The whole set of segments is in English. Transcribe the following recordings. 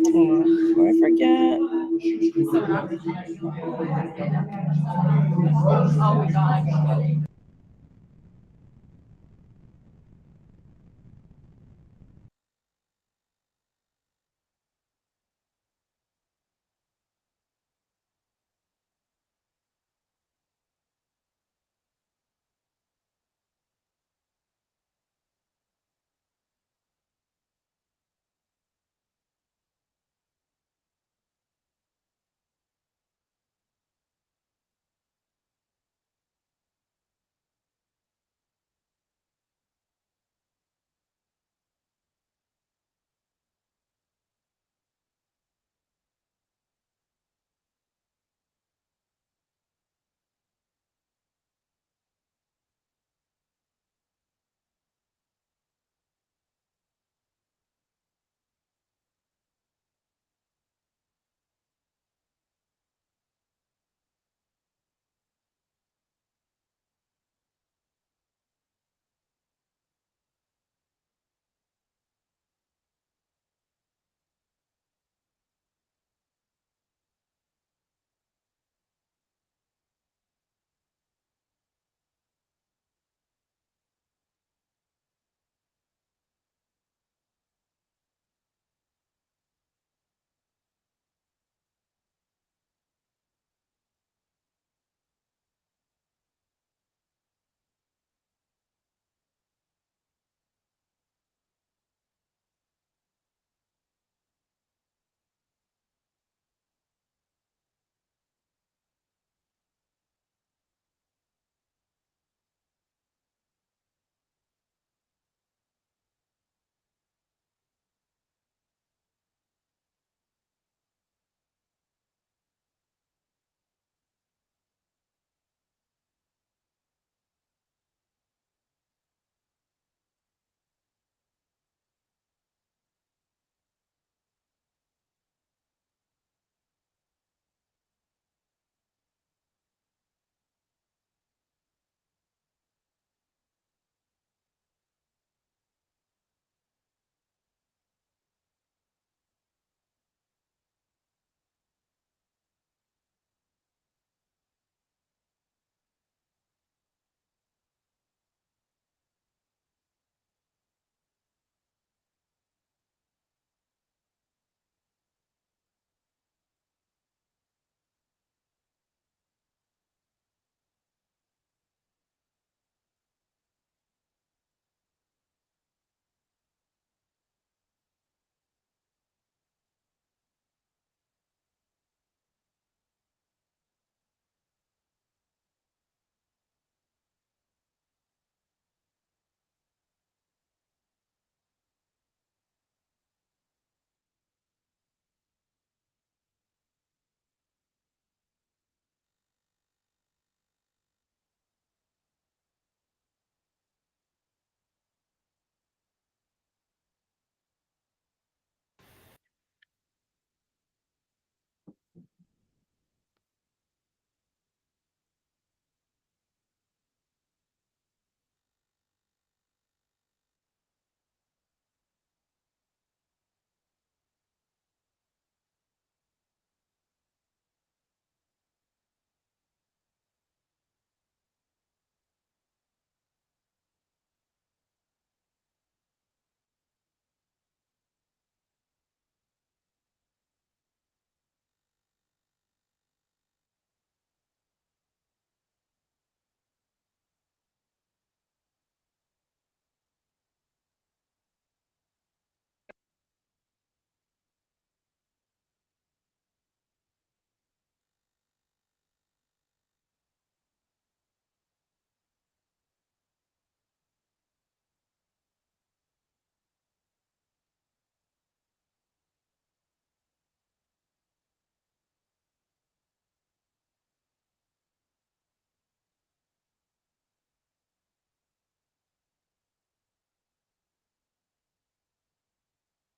Before I forget. Oh my God.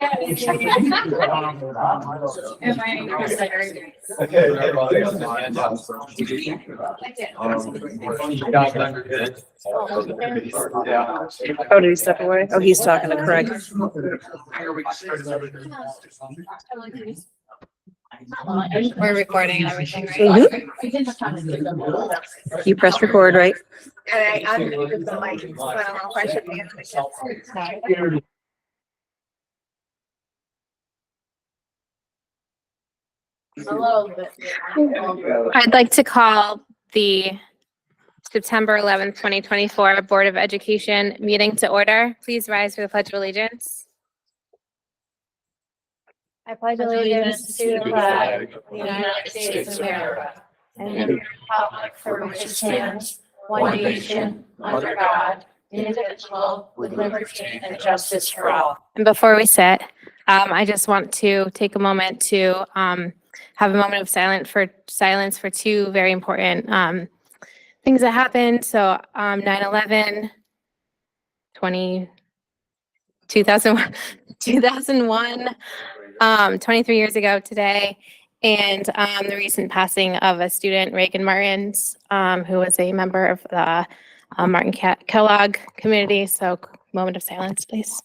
Oh, did he step away? Oh, he's talking to Craig. We're recording and everything, right? Mhm. You press record, right? And I unmuted the mic, so I don't know if I should be. A little bit. I'd like to call the September 11th, 2024 Board of Education meeting to order. Please rise for the Pledge of Allegiance. I pledge allegiance to the flag of the United States of America and to the republic for which it stands, one nation, under God, indivisible, with liberty and justice for all. And before we sit, I just want to take a moment to have a moment of silence for two very important things that happened. So 9/11, 2001, 23 years ago today, and the recent passing of a student, Reagan Martins, who was a member of the Martin Kellogg community. So moment of silence, please.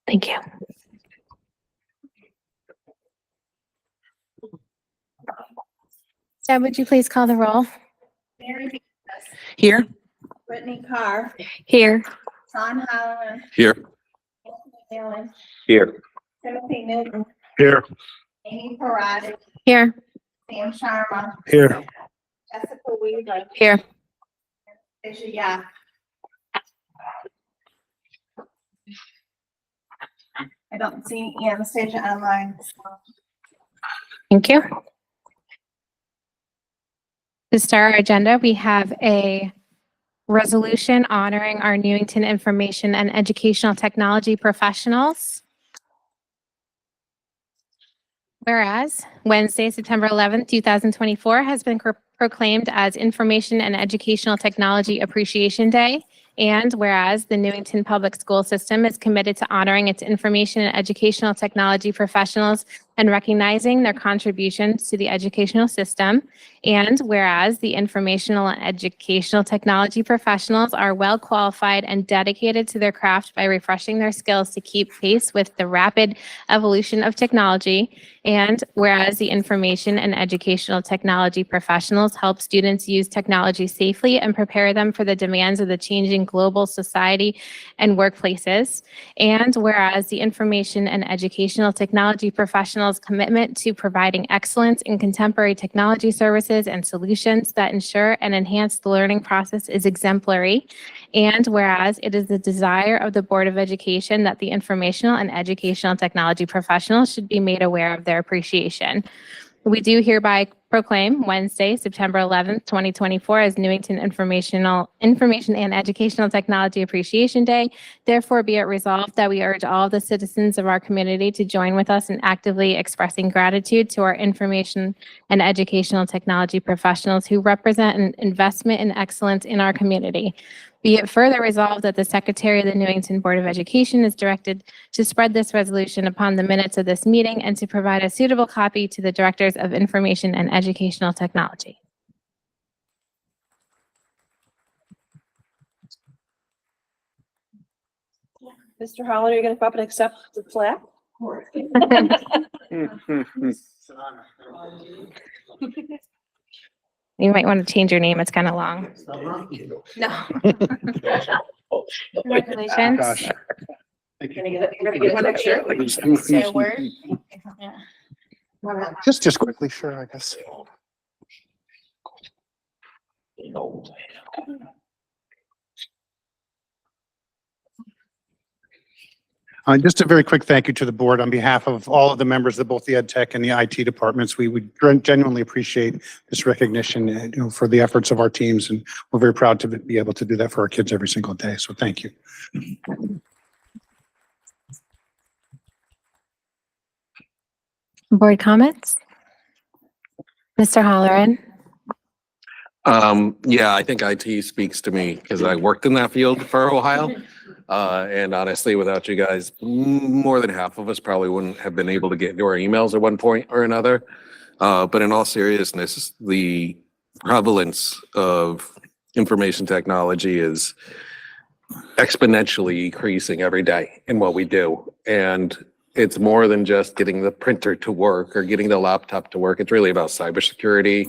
Thank you. Deb, would you please call the roll? Mary Here. Brittany Carr, Here. Sean Holland, Here. Dylan, Here. Timothy Newton, Here. Amy Parada, Here. Sam Sharma, Here. Jessica Weaver, Here. Fisher Yap. I don't see Anastasia online. Thank you. To start our agenda, we have a resolution honoring our Newington information and educational technology professionals. Whereas Wednesday, September 11th, 2024 has been proclaimed as Information and Educational Technology Appreciation Day. And whereas the Newington Public School System is committed to honoring its information and educational technology professionals and recognizing their contributions to the educational system. And whereas the informational and educational technology professionals are well qualified and dedicated to their craft by refreshing their skills to keep pace with the rapid evolution of technology. And whereas the information and educational technology professionals help students use technology safely and prepare them for the demands of the changing global society and workplaces. And whereas the information and educational technology professionals' commitment to providing excellence in contemporary technology services and solutions that ensure and enhance the learning process is exemplary. And whereas it is the desire of the Board of Education that the informational and educational technology professionals should be made aware of their appreciation. We do hereby proclaim Wednesday, September 11th, 2024 as Newington Information and Educational Technology Appreciation Day. Therefore, be it resolved that we urge all the citizens of our community to join with us in actively expressing gratitude to our information and educational technology professionals who represent an investment in excellence in our community. Be it further resolved that the Secretary of the Newington Board of Education is directed to spread this resolution upon the minutes of this meeting and to provide a suitable copy to the Directors of Information and Educational Technology. Mr. Holland, are you going to come up and accept the plaque? You might want to change your name. It's kind of long. No. Congratulations. Gosh. You're gonna get one extra. Say a word. Yeah. Just quickly, sure, I guess. Just a very quick thank you to the board on behalf of all of the members of both the ed tech and the IT departments. We would genuinely appreciate this recognition, for the efforts of our teams, and we're very proud to be able to do that for our kids every single day. So thank you. Board comments? Mr. Holleran. Yeah, I think IT speaks to me because I worked in that field for a while. And honestly, without you guys, more than half of us probably wouldn't have been able to get into our emails at one point or another. But in all seriousness, the prevalence of information technology is exponentially increasing every day in what we do. And it's more than just getting the printer to work or getting the laptop to work. It's really about cybersecurity,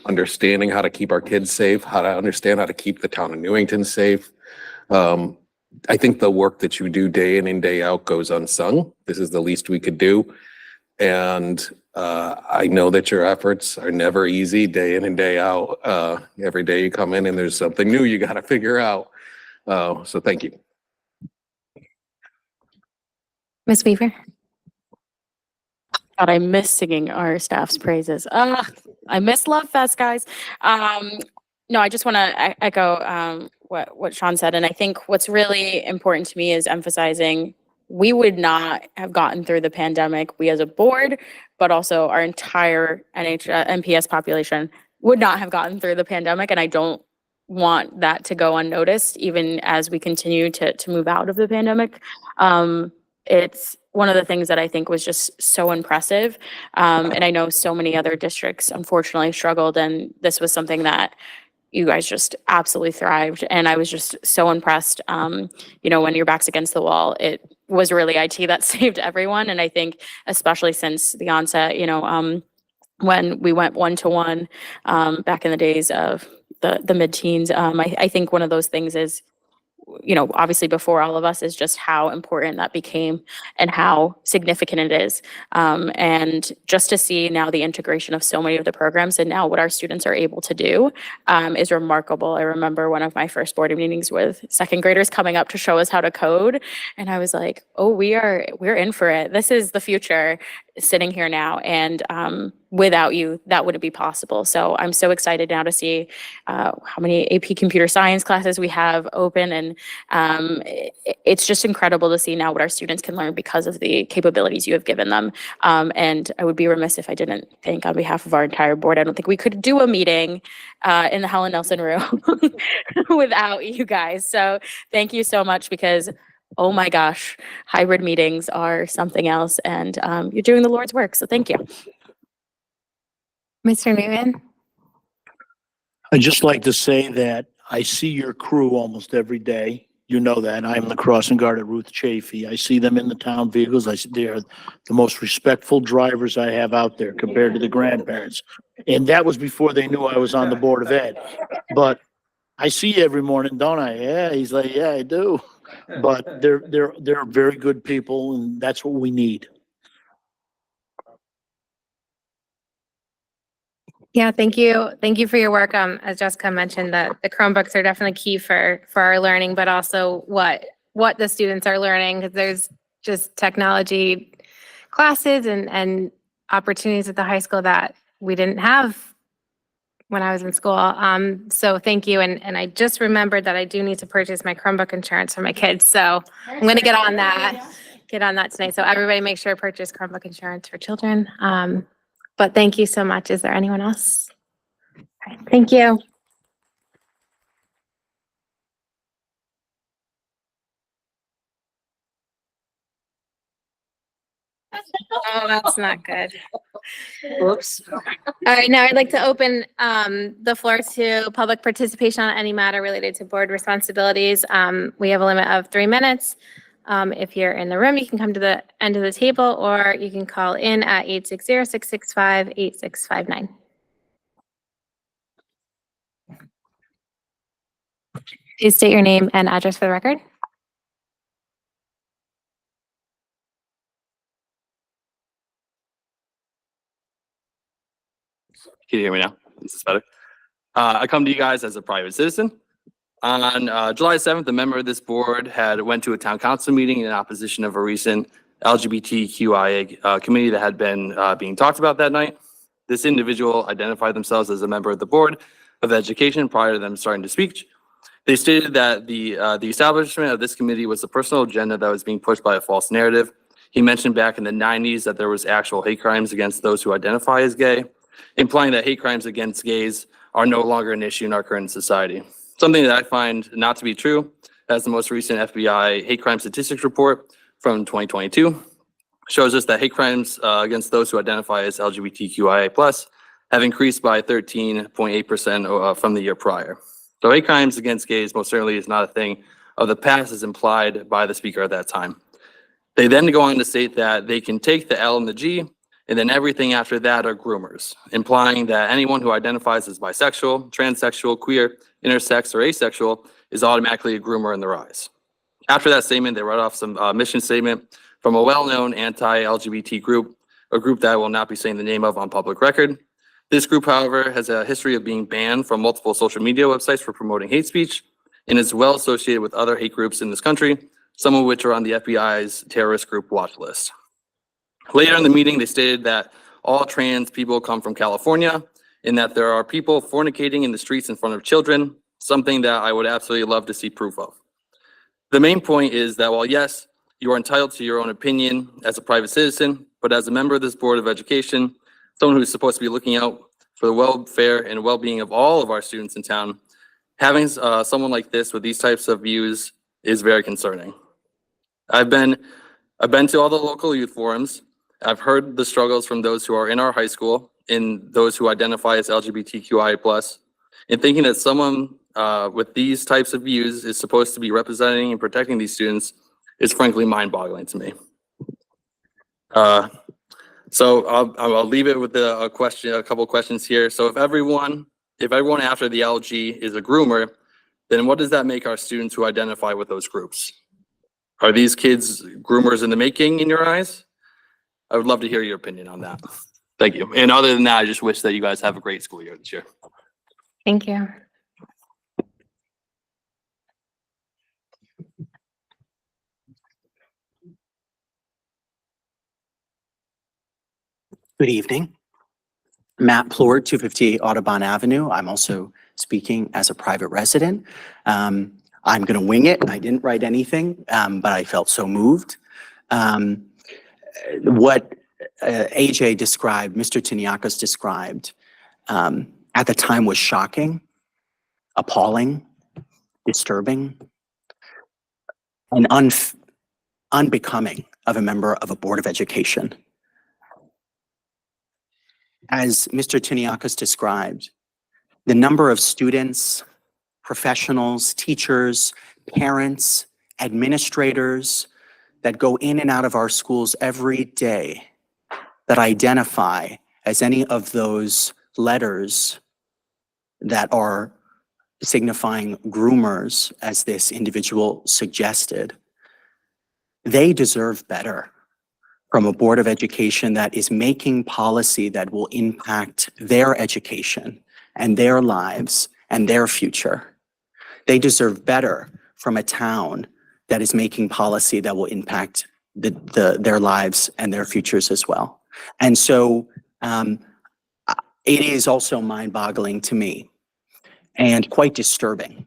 understanding how to keep our kids safe, how to understand how to keep the town of Newington safe. I think the work that you do day in and day out goes unsung. This is the least we could do. And I know that your efforts are never easy day in and day out. Every day you come in and there's something new you got to figure out. So thank you. Ms. Weaver? God, I miss singing our staff's praises. I miss Love Fest, guys. No, I just want to echo what Sean said. And I think what's really important to me is emphasizing we would not have gotten through the pandemic, we as a board, but also our entire NPS population would not have gotten through the pandemic. And I don't want that to go unnoticed, even as we continue to move out of the pandemic. It's one of the things that I think was just so impressive. And I know so many other districts unfortunately struggled, and this was something that you guys just absolutely thrived. And I was just so impressed. When your back's against the wall, it was really IT that saved everyone. And I think especially since the onset, when we went 1-to-1 back in the days of the mid-teens, I think one of those things is, obviously before all of us, is just how important that became and how significant it is. And just to see now the integration of so many of the programs and now what our students are able to do is remarkable. I remember one of my first board meetings with second graders coming up to show us how to code. And I was like, oh, we're in for it. This is the future sitting here now. And without you, that wouldn't be possible. So I'm so excited now to see how many AP computer science classes we have open. And it's just incredible to see now what our students can learn because of the capabilities you have given them. And I would be remiss if I didn't thank, on behalf of our entire board, I don't think we could do a meeting in the Helen Nelson room without you guys. So thank you so much, because oh my gosh, hybrid meetings are something else, and you're doing the Lord's work. So thank you. Mr. Newman? I'd just like to say that I see your crew almost every day. You know that. I'm the crossing guard at Ruth Chafee. I see them in the town vehicles. They're the most respectful drivers I have out there compared to the grandparents. And that was before they knew I was on the Board of Ed. But I see you every morning, don't I? Yeah, he's like, yeah, I do. But they're very good people, and that's what we need. Yeah, thank you. Thank you for your work. As Jessica mentioned, the Chromebooks are definitely key for our learning, but also what the students are learning, because there's just technology classes and opportunities at the high school that we didn't have when I was in school. So thank you. And I just remembered that I do need to purchase my Chromebook insurance for my kids. So I'm going to get on that tonight. So everybody make sure to purchase Chromebook insurance for children. But thank you so much. Is there anyone else? Okay, thank you. Oh, that's not good. Oops. All right, now I'd like to open the floor to public participation on any matter related to board responsibilities. We have a limit of 3 minutes. If you're in the room, you can come to the end of the table, or you can call in at 860-665-8659. Please state your name and address for the record. Can you hear me now? Is this better? I come to you guys as a private citizen. On July 7th, a member of this board went to a town council meeting in opposition of a recent LGBTQIA committee that had been being talked about that night. This individual identified themselves as a member of the Board of Education prior to them starting to speak. They stated that the establishment of this committee was a personal agenda that was being pushed by a false narrative. He mentioned back in the 90s that there was actual hate crimes against those who identify as gay, implying that hate crimes against gays are no longer an issue in our current society. Something that I find not to be true, as the most recent FBI hate crime statistics report from 2022 shows us that hate crimes against those who identify as LGBTQIA+ have increased by 13.8% from the year prior. So hate crimes against gays most certainly is not a thing of the past as implied by the speaker at that time. They then go on to state that they can take the L and the G, and then everything after that are groomers, implying that anyone who identifies as bisexual, transsexual, queer, intersex, or asexual is automatically a groomer in their eyes. After that statement, they wrote off some mission statement from a well-known anti-LGBT group, a group that I will not be saying the name of on public record. This group, however, has a history of being banned from multiple social media websites for promoting hate speech and is well associated with other hate groups in this country, some of which are on the FBI's terrorist group watch list. Later in the meeting, they stated that all trans people come from California and that there are people fornicating in the streets in front of children, something that I would absolutely love to see proof of. The main point is that while yes, you are entitled to your own opinion as a private citizen, but as a member of this Board of Education, someone who's supposed to be looking out for the welfare and well-being of all of our students in town, having someone like this with these types of views is very concerning. I've been to all the local youth forums. I've heard the struggles from those who are in our high school and those who identify as LGBTQI+, and thinking that someone with these types of views is supposed to be representing and protecting these students is frankly mind-boggling to me. So I'll leave it with a couple questions here. So if everyone after the LG is a groomer, then what does that make our students who identify with those groups? Are these kids groomers in the making in your eyes? I would love to hear your opinion on that. Thank you. And other than that, I just wish that you guys have a great school year this year. Thank you. Good evening. Matt Plord, 258 Audubon Avenue. I'm also speaking as a private resident. I'm going to wing it. I didn't write anything, but I felt so moved. What AJ described, Mr. Tiniakis described, at the time was shocking, appalling, disturbing, and unbecoming of a member of a Board of Education. As Mr. Tiniakis described, the number of students, professionals, teachers, parents, administrators that go in and out of our schools every day that identify as any of those letters that are signifying groomers, as this individual suggested, they deserve better from a Board of Education that is making policy that will impact their education and their lives and their future. They deserve better from a town that is making policy that will impact their lives and their futures as well. And so it is also mind-boggling to me and quite disturbing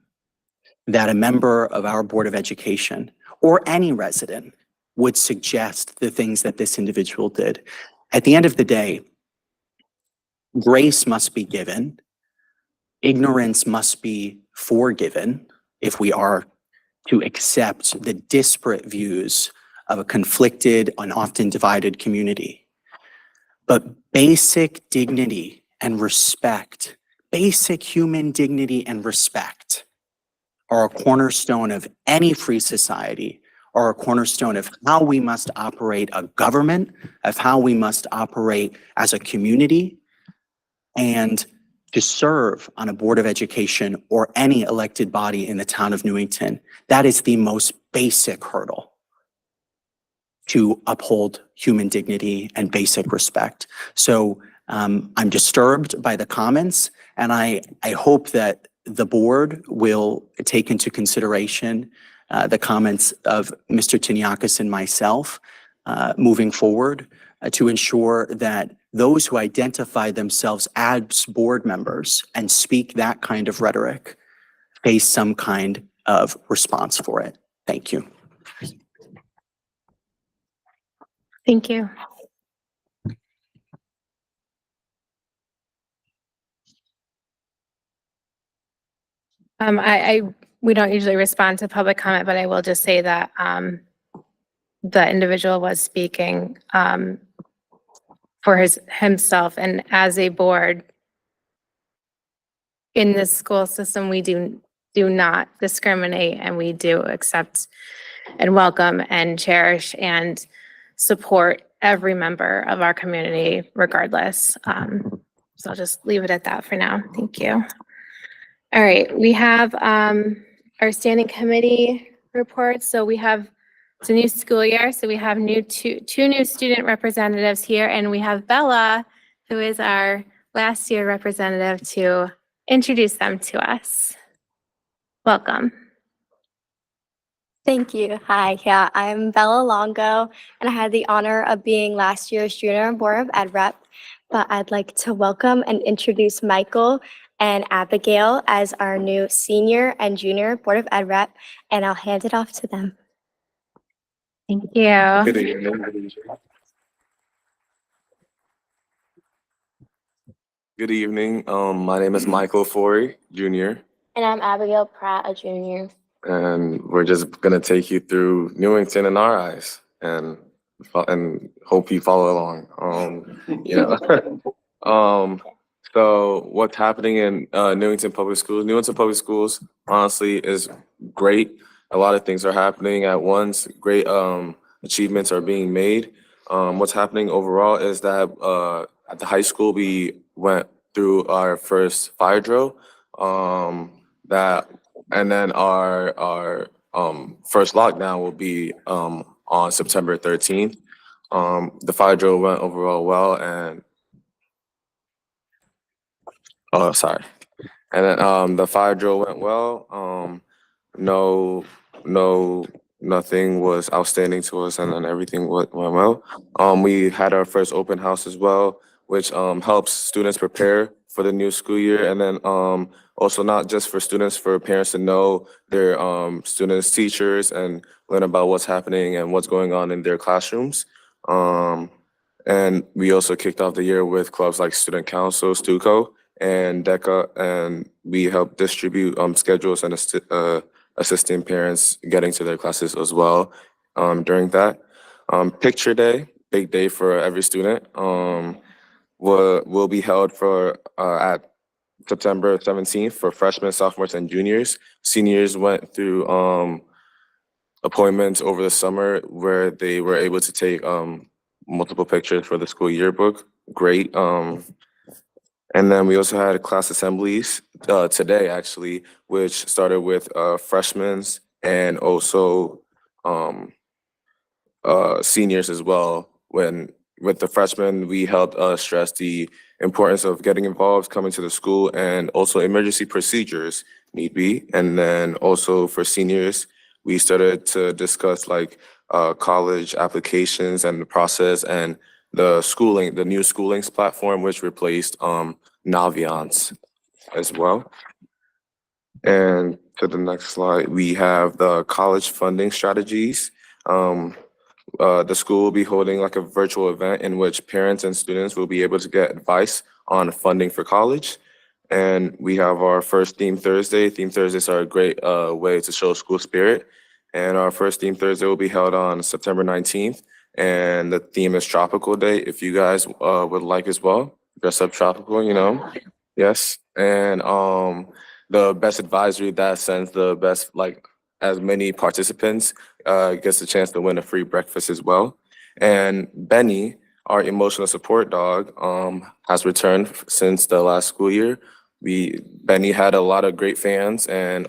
that a member of our Board of Education or any resident would suggest the things that this individual did. At the end of the day, grace must be given. Ignorance must be forgiven if we are to accept the disparate views of a conflicted and often divided community. But basic dignity and respect, basic human dignity and respect are a cornerstone of any free society, are a cornerstone of how we must operate a government, of how we must operate as a community, and to serve on a Board of Education or any elected body in the town of Newington. That is the most basic hurdle to uphold human dignity and basic respect. So I'm disturbed by the comments, and I hope that the board will take into consideration the comments of Mr. Tiniakis and myself moving forward to ensure that those who identify themselves as board members and speak that kind of rhetoric face some kind of response for it. Thank you. Thank you. We don't usually respond to public comment, but I will just say that, the individual was speaking, for himself, and as a board in this school system, we do not discriminate, and we do accept and welcome and cherish and support every member of our community regardless. So I'll just leave it at that for now. Thank you. All right, we have our standing committee reports. So we have, it's a new school year, so we have two new student representatives here, and we have Bella, who is our last year representative, to introduce them to us. Welcome. Thank you. Hi, yeah, I'm Bella Longo, and I had the honor of being last year's Junior Board of Ed Rep. But I'd like to welcome and introduce Michael and Abigail as our new Senior and Junior Board of Ed Rep, and I'll hand it off to them. Thank you. Good evening. Good evening. My name is Michael Forey, Jr., And I'm Abigail Pratt, a junior. and we're just gonna take you through Newington in our eyes and hope you follow along. So what's happening in Newington Public Schools? Newington Public Schools, honestly, is great. A lot of things are happening at once. Great achievements are being made. What's happening overall is that at the high school, we went through our first fire drill. And then our first lockdown will be on September 13th. The fire drill went overall well, and the fire drill went well. Nothing was outstanding to us, and then everything went well. We had our first open house as well, which helps students prepare for the new school year, and then also not just for students, for parents to know their students' teachers and learn about what's happening and what's going on in their classrooms. And we also kicked off the year with clubs like Student Council, STUCO, and DECA, and we helped distribute schedules and assisting parents getting to their classes as well during that. Picture Day, big day for every student, will be held at September 17th for freshmen, sophomores, and juniors. Seniors went through appointments over the summer where they were able to take multiple pictures for the school yearbook. Great. And then we also had class assemblies today, actually, which started with freshmen and also seniors as well. With the freshmen, we helped stress the importance of getting involved, coming to the school, and also emergency procedures need be. And then also for seniors, we started to discuss college applications and the process, and the new schooling's platform, which replaced Naviance as well. And to the next slide, we have the college funding strategies. The school will be holding a virtual event in which parents and students will be able to get advice on funding for college. And we have our first Theme Thursday. Theme Thursdays are a great way to show school spirit. And our first Theme Thursday will be held on September 19th. And the theme is Tropical Day, if you guys would like as well. Dress up tropical, Yes. And the best advisory that sends the best, as many participants, gets a chance to win a free breakfast as well. And Benny, our emotional support dog, has returned since the last school year. Benny had a lot of great fans and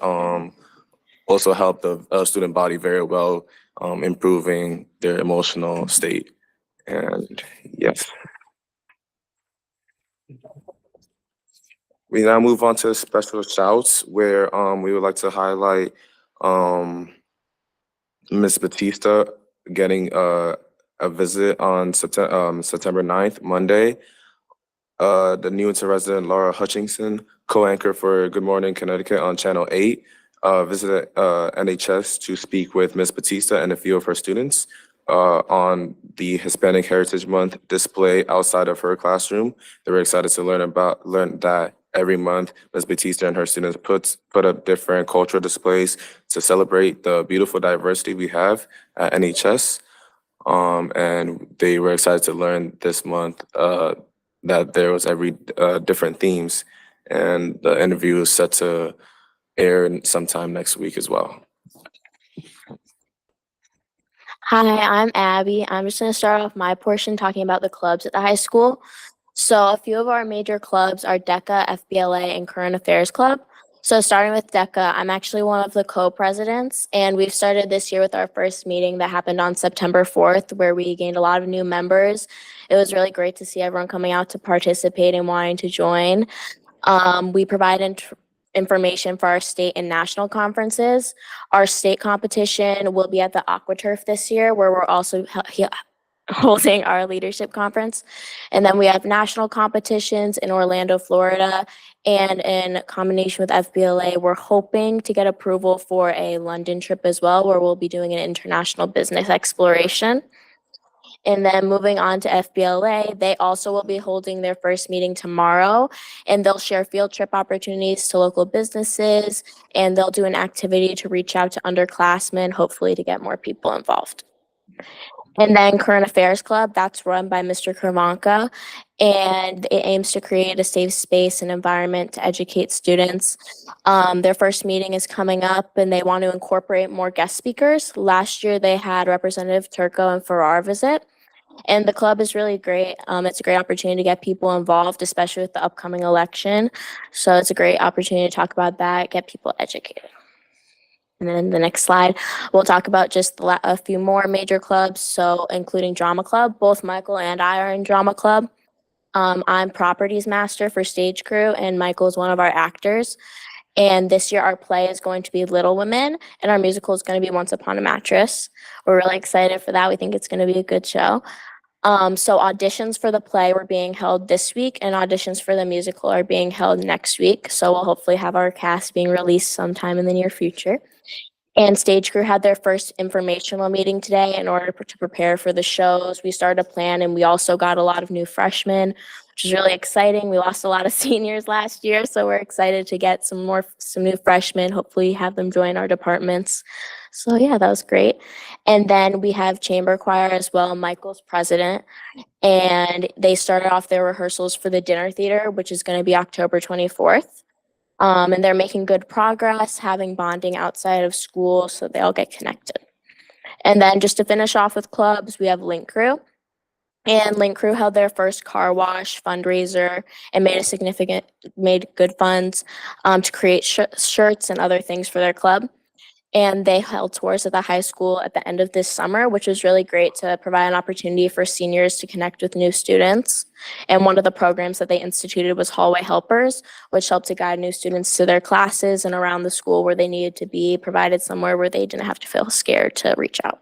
also helped the student body very well, improving their emotional state. And yes. We now move on to special shouts, where we would like to highlight Ms. Batista getting a visit on September 9th, Monday. The Newington resident Laura Hutchinson, co-anchor for Good Morning Connecticut on Channel 8, visited NHS to speak with Ms. Batista and a few of her students on the Hispanic Heritage Month display outside of her classroom. They were excited to learn that every month, Ms. Batista and her students put up different cultural displays to celebrate the beautiful diversity we have at NHS. And they were excited to learn this month that there was every different themes, and the interview is set to air sometime next week as well. Hi, I'm Abby. I'm just going to start off my portion talking about the clubs at the high school. So a few of our major clubs are DECA, FBLA, and Current Affairs Club. So starting with DECA, I'm actually one of the co-presidents, and we've started this year with our first meeting that happened on September 4th, where we gained a lot of new members. It was really great to see everyone coming out to participate and wanting to join. We provide information for our state and national conferences. Our state competition will be at the AquaTurf this year, where we're also holding our leadership conference. And then we have national competitions in Orlando, Florida. And in combination with FBLA, we're hoping to get approval for a London trip as well, where we'll be doing an international business exploration. And then moving on to FBLA, they also will be holding their first meeting tomorrow, and they'll share field trip opportunities to local businesses, and they'll do an activity to reach out to underclassmen, hopefully to get more people involved. And then Current Affairs Club, that's run by Mr. Kravanka, and it aims to create a safe space and environment to educate students. Their first meeting is coming up, and they want to incorporate more guest speakers. Last year, they had Representative Turco and Farrar visit, and the club is really great. It's a great opportunity to get people involved, especially with the upcoming election. So it's a great opportunity to talk about that, get people educated. And then the next slide, we'll talk about just a few more major clubs, so including Drama Club. Both Michael and I are in Drama Club. I'm Properties Master for Stage Crew, and Michael is one of our actors. And this year our play is going to be Little Women, and our musical is going to be Once Upon a Mattress. We're really excited for that. We think it's going to be a good show. So auditions for the play were being held this week, and auditions for the musical are being held next week. So we'll hopefully have our cast being released sometime in the near future. And Stage Crew had their first informational meeting today in order to prepare for the shows. We started a plan, and we also got a lot of new freshmen, which is really exciting. We lost a lot of seniors last year, so we're excited to get some new freshmen, hopefully have them join our departments. So yeah, that was great. And then we have chamber choir as well. Michael's president, and they started off their rehearsals for the dinner theater, which is going to be October 24th. And they're making good progress, having bonding outside of school, so they all get connected. And then just to finish off with clubs, we have Link Crew. And Link Crew held their first car wash fundraiser and made good funds to create shirts and other things for their club. And they held tours at the high school at the end of this summer, which was really great to provide an opportunity for seniors to connect with new students. And one of the programs that they instituted was Hallway Helpers, which helped to guide new students to their classes and around the school where they needed to be, provided somewhere where they didn't have to feel scared to reach out.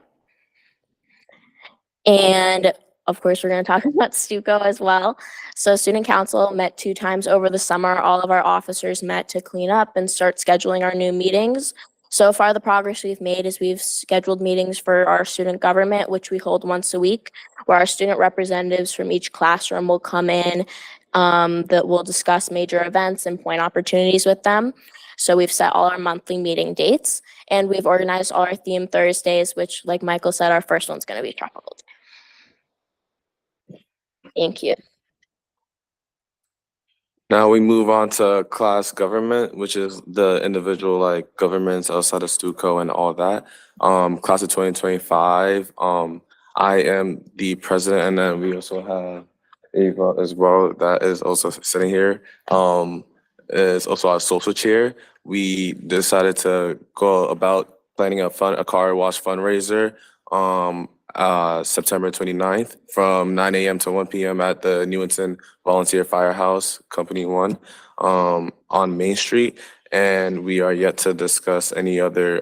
And of course, we're going to talk about Stuco as well. So Student Council met 2 times over the summer. All of our officers met to clean up and start scheduling our new meetings. So far, the progress we've made is we've scheduled meetings for our student government, which we hold once a week, where our student representatives from each classroom will come in, that will discuss major events and point opportunities with them. So we've set all our monthly meeting dates, and we've organized all our theme Thursdays, which, like Michael said, our first one's going to be Tropical Day. Thank you. Now we move on to class government, which is the individual like governments outside of Stuco and all that. Class of 2025. I am the president, and then we also have Ava as well that is also sitting here. Is also our social chair. We decided to go about planning a car wash fundraiser September 29th from 9 a.m. to 1 p.m. at the Newington Volunteer Firehouse, Company 1, on Main Street. And we are yet to discuss any other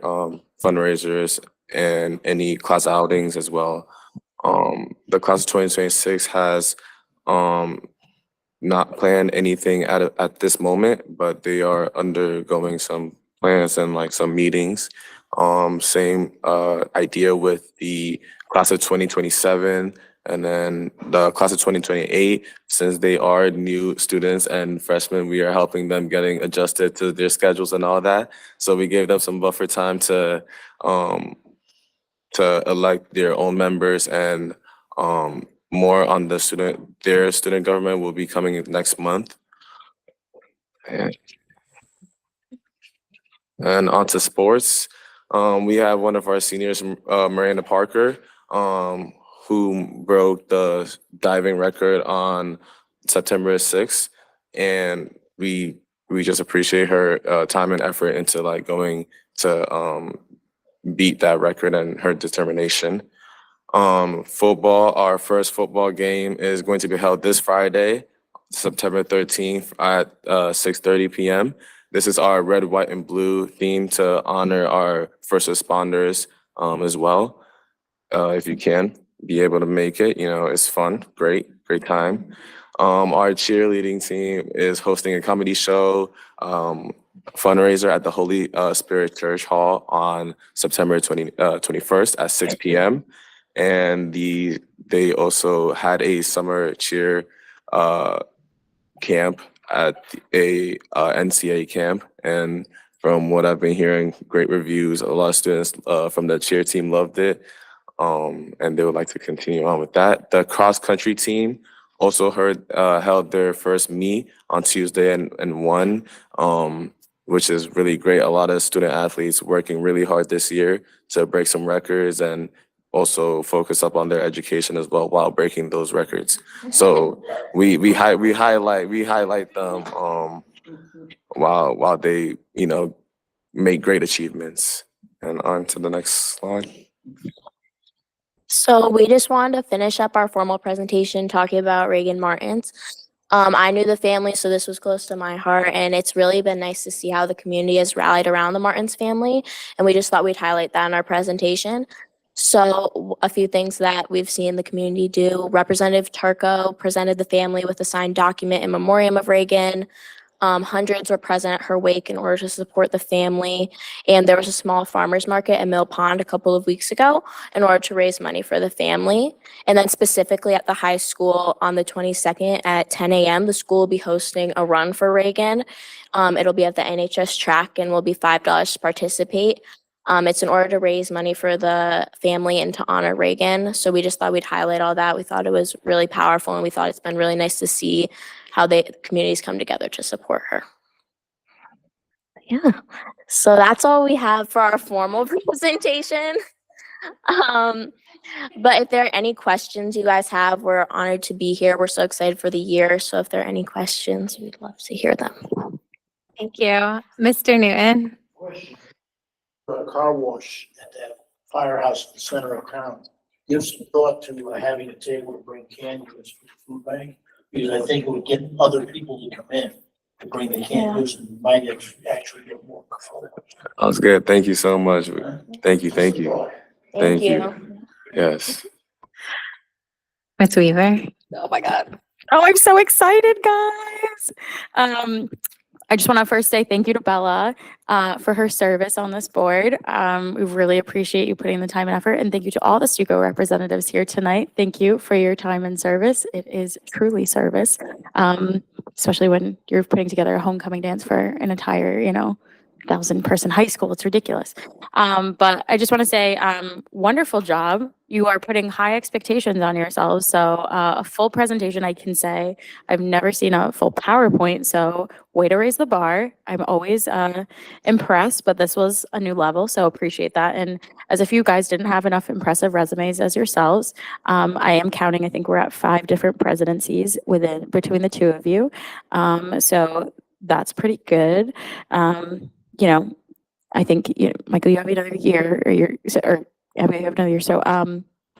fundraisers and any class outings as well. The class of 2026 has not planned anything at this moment, but they are undergoing some plans and like some meetings. Same idea with the class of 2027. And then the class of 2028, since they are new students and freshmen, we are helping them getting adjusted to their schedules and all that. So we gave them some buffer time to elect their own members, and more on their student government will be coming next month. And on to sports. We have one of our seniors, Miranda Parker, who broke the diving record on September 6th. And we just appreciate her time and effort into like going to beat that record and her determination. Football, our first football game is going to be held this Friday, September 13th at 6:30 p.m. This is our red, white, and blue theme to honor our first responders as well. If you can be able to make it, it's fun, great time. Our cheerleading team is hosting a comedy show, fundraiser at the Holy Spirit Church Hall on September 21st at 6 p.m. And they also had a summer cheer camp at a NCA camp. And from what I've been hearing, great reviews. A lot of students from the cheer team loved it. And they would like to continue on with that. The cross country team also held their first meet on Tuesday and won, which is really great. A lot of student athletes working really hard this year to break some records and also focus up on their education as well while breaking those records. So we highlight them while they make great achievements. And on to the next slide. So we just wanted to finish up our formal presentation talking about Reagan Martins. I knew the family, so this was close to my heart, and it's really been nice to see how the community has rallied around the Martins family, and we just thought we'd highlight that in our presentation. So a few things that we've seen the community do. Representative Turco presented the family with a signed document in memoriam of Reagan. Hundreds were present at her wake in order to support the family. And there was a small farmers market at Mill Pond a couple of weeks ago in order to raise money for the family. And then specifically at the high school on the 22nd at 10 a.m., the school will be hosting a run for Reagan. It'll be at the NHS track and will be $5 to participate. It's in order to raise money for the family and to honor Reagan. So we just thought we'd highlight all that. We thought it was really powerful, and we thought it's been really nice to see how the communities come together to support her. Yeah, so that's all we have for our formal presentation. But if there are any questions you guys have, we're honored to be here. We're so excited for the year. So if there are any questions, we'd love to hear them. Thank you. Mr. Newton. A car wash at that firehouse in the center of town. Give some thought to having a table to bring canned goods for the food bank, because I think it would get other people to come in to bring the canned goods and might actually get more. That was good. Thank you so much. Thank you. Thank you. Yes. Ms. Weaver. Oh my God. Oh, I'm so excited, guys. I just want to first say thank you to Bella for her service on this board. We really appreciate you putting the time and effort, and thank you to all the Stuco representatives here tonight. Thank you for your time and service. It is truly service, especially when you're putting together a homecoming dance for an entire, 1,000-person high school. It's ridiculous. But I just want to say, wonderful job. You are putting high expectations on yourselves. So a full presentation, I can say, I've never seen a full PowerPoint. So way to raise the bar. I'm always impressed, but this was a new level. So appreciate that. And as if you guys didn't have enough impressive resumes as yourselves, I am counting, I think we're at 5 different presidencies between the two of you. So that's pretty good. I think, Michael, you have another year, or Emma, you have another year. So,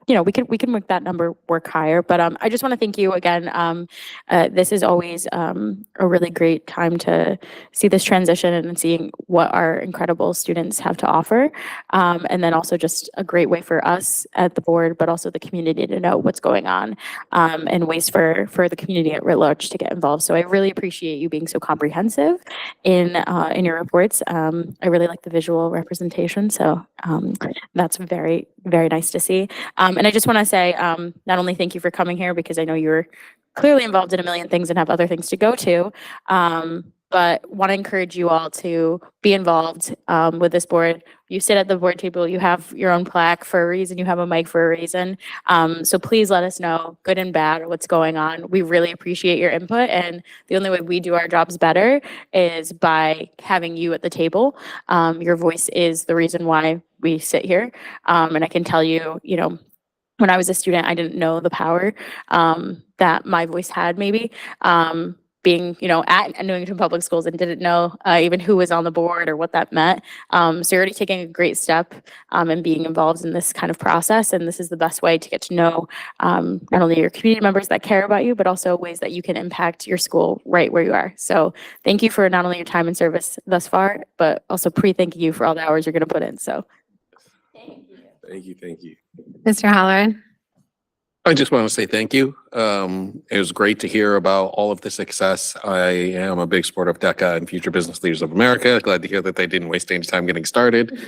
we can make that number work higher. But I just want to thank you again. This is always a really great time to see this transition and seeing what our incredible students have to offer. And then also just a great way for us at the board, but also the community to know what's going on, and ways for the community at large to get involved. So I really appreciate you being so comprehensive in your reports. I really like the visual representation. So that's very, very nice to see. And I just want to say, not only thank you for coming here, because I know you're clearly involved in a million things and have other things to go to, but want to encourage you all to be involved with this board. You sit at the board table, you have your own plaque for a reason, you have a mic for a reason. So please let us know, good and bad, what's going on. We really appreciate your input, and the only way we do our jobs better is by having you at the table. Your voice is the reason why we sit here. And I can tell you, you know, when I was a student, I didn't know the power that my voice had, maybe. Being, you know, at Newington Public Schools and didn't know even who was on the board or what that meant. So you're already taking a great step in being involved in this kind of process. And this is the best way to get to know not only your community members that care about you, but also ways that you can impact your school right where you are. So thank you for not only your time and service thus far, but also pre-thanking you for all the hours you're going to put in. So Thank you. Thank you. Mr. Halloran? I just want to say thank you. It was great to hear about all of the success. I am a big supporter of DECA and Future Business Leaders of America. Glad to hear that they didn't waste any time getting started.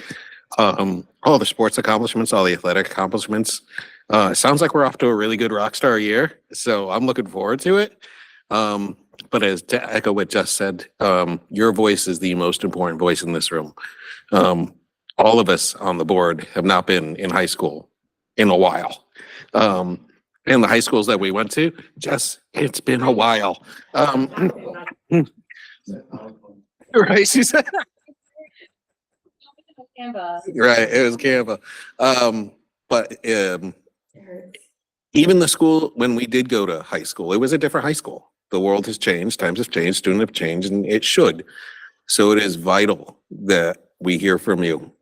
All the sports accomplishments, all the athletic accomplishments. It sounds like we're off to a really good rock star year, so I'm looking forward to it. But as to echo what Jess said, your voice is the most important voice in this room. All of us on the board have not been in high school in a while. In the high schools that we went to, Jess, it's been a while. Right, she said. Right, it was Canva. But even the school, when we did go to high school, it was a different high school. The world has changed, times have changed, students have changed, and it should. So it is vital that we hear from you,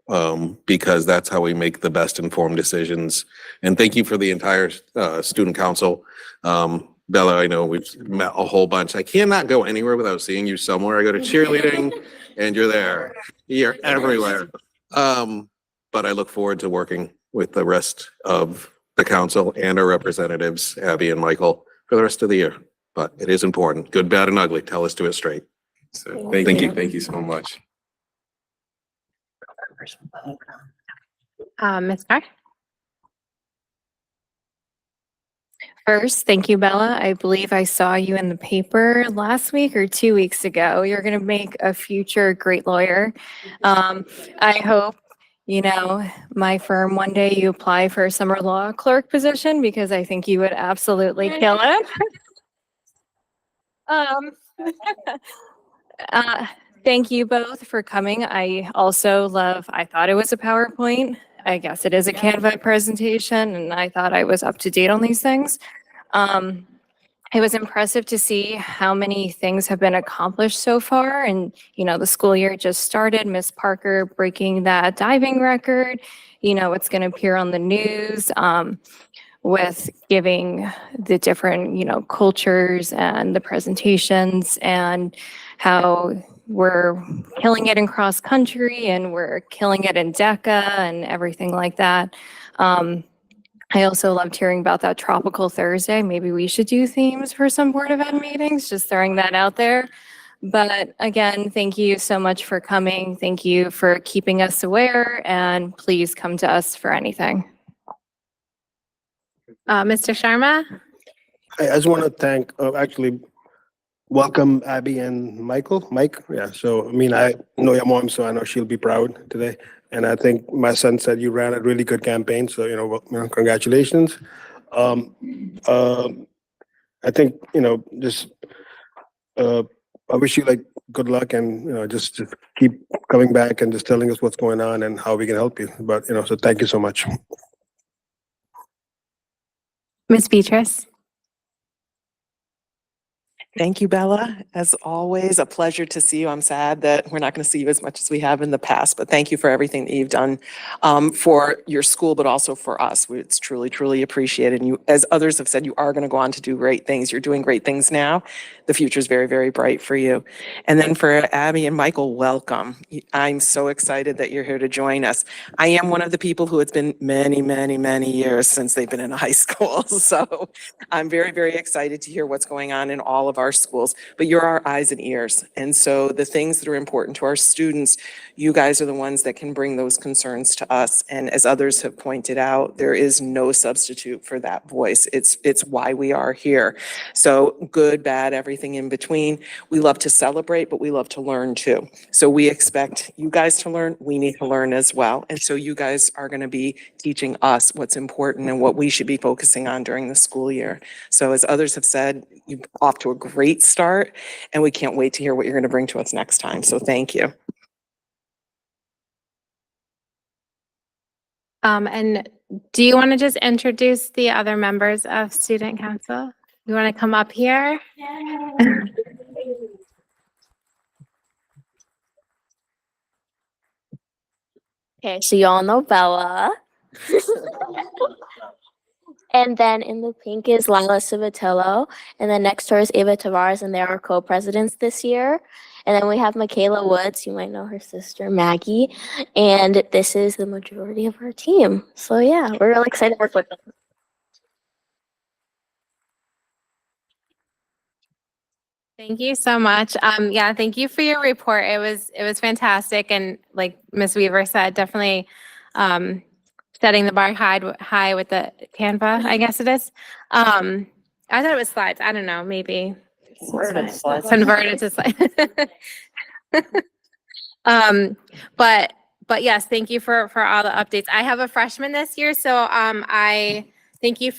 because that's how we make the best informed decisions. And thank you for the entire student council. Bella, I know we've met a whole bunch. I cannot go anywhere without seeing you somewhere. I go to cheerleading and you're there. You're everywhere. But I look forward to working with the rest of the council and our representatives, Abby and Michael, for the rest of the year. But it is important, good, bad, and ugly. Tell us to it straight. So thank you. Thank you so much. Ms. Carr? First, thank you, Bella. I believe I saw you in the paper last week or 2 weeks ago. You're going to make a future great lawyer. I hope, you know, my firm one day you apply for a summer law clerk position, because I think you would absolutely kill it. Thank you both for coming. I thought it was a PowerPoint. I guess it is a Canva presentation, and I thought I was up to date on these things. It was impressive to see how many things have been accomplished so far. And, you know, the school year just started, Miss Parker breaking that diving record. You know, it's going to appear on the news with giving the different, you know, cultures and the presentations, and how we're killing it in cross country and we're killing it in DECA and everything like that. I also loved hearing about that Tropical Thursday. Maybe we should do themes for some Board of Ed meetings, just throwing that out there. But again, thank you so much for coming. Thank you for keeping us aware, and please come to us for anything. Mr. Sharma? I just want to thank, welcome Abby and Mike. Yeah, so, I mean, I know your mom, so I know she'll be proud today. And I think my son said you ran a really good campaign, so, congratulations. I think, just, I wish you good luck, and, just keep coming back and just telling us what's going on and how we can help you. But, so thank you so much. Ms. Beatrice? Thank you, Bella. As always, a pleasure to see you. I'm sad that we're not going to see you as much as we have in the past, but thank you for everything that you've done for your school, but also for us. It's truly, truly appreciated. And you, as others have said, you are going to go on to do great things. You're doing great things now. The future is very, very bright for you. And then for Abby and Michael, welcome. I'm so excited that you're here to join us. I am one of the people who it's been many, many, many years since they've been in high school. So I'm very, very excited to hear what's going on in all of our our schools, but you're our eyes and ears. And so the things that are important to our students, you guys are the ones that can bring those concerns to us. And as others have pointed out, there is no substitute for that voice. It's why we are here. So good, bad, everything in between. We love to celebrate, but we love to learn too. So we expect you guys to learn. We need to learn as well. And so you guys are going to be teaching us what's important and what we should be focusing on during the school year. So as others have said, you're off to a great start, and we can't wait to hear what you're going to bring to us next time. So thank you. And do you want to just introduce the other members of Student Council? You want to come up here? Okay, so y'all know Bella. And then in the pink is Lila Civitello. And then next to her is Ava Tavares, and they're our co-presidents this year. And then we have Michaela Woods, you might know her sister Maggie. And this is the majority of our team. So yeah, we're really excited to work with them. Thank you so much. Yeah, thank you for your report. It was fantastic. And like Ms. Weaver said, definitely setting the bar high with the Canva, I guess it is. I thought it was slides. I don't know, maybe. Converted to slides. But yes, thank you for all the updates. I have a freshman this year, so I thank you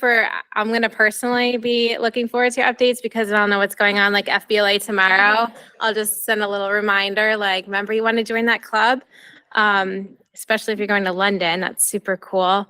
I'm going to personally be looking forward to your updates because I don't know what's going on, like FBLA tomorrow. I'll just send a little reminder, like, remember you want to join that club, especially if you're going to London. That's super cool.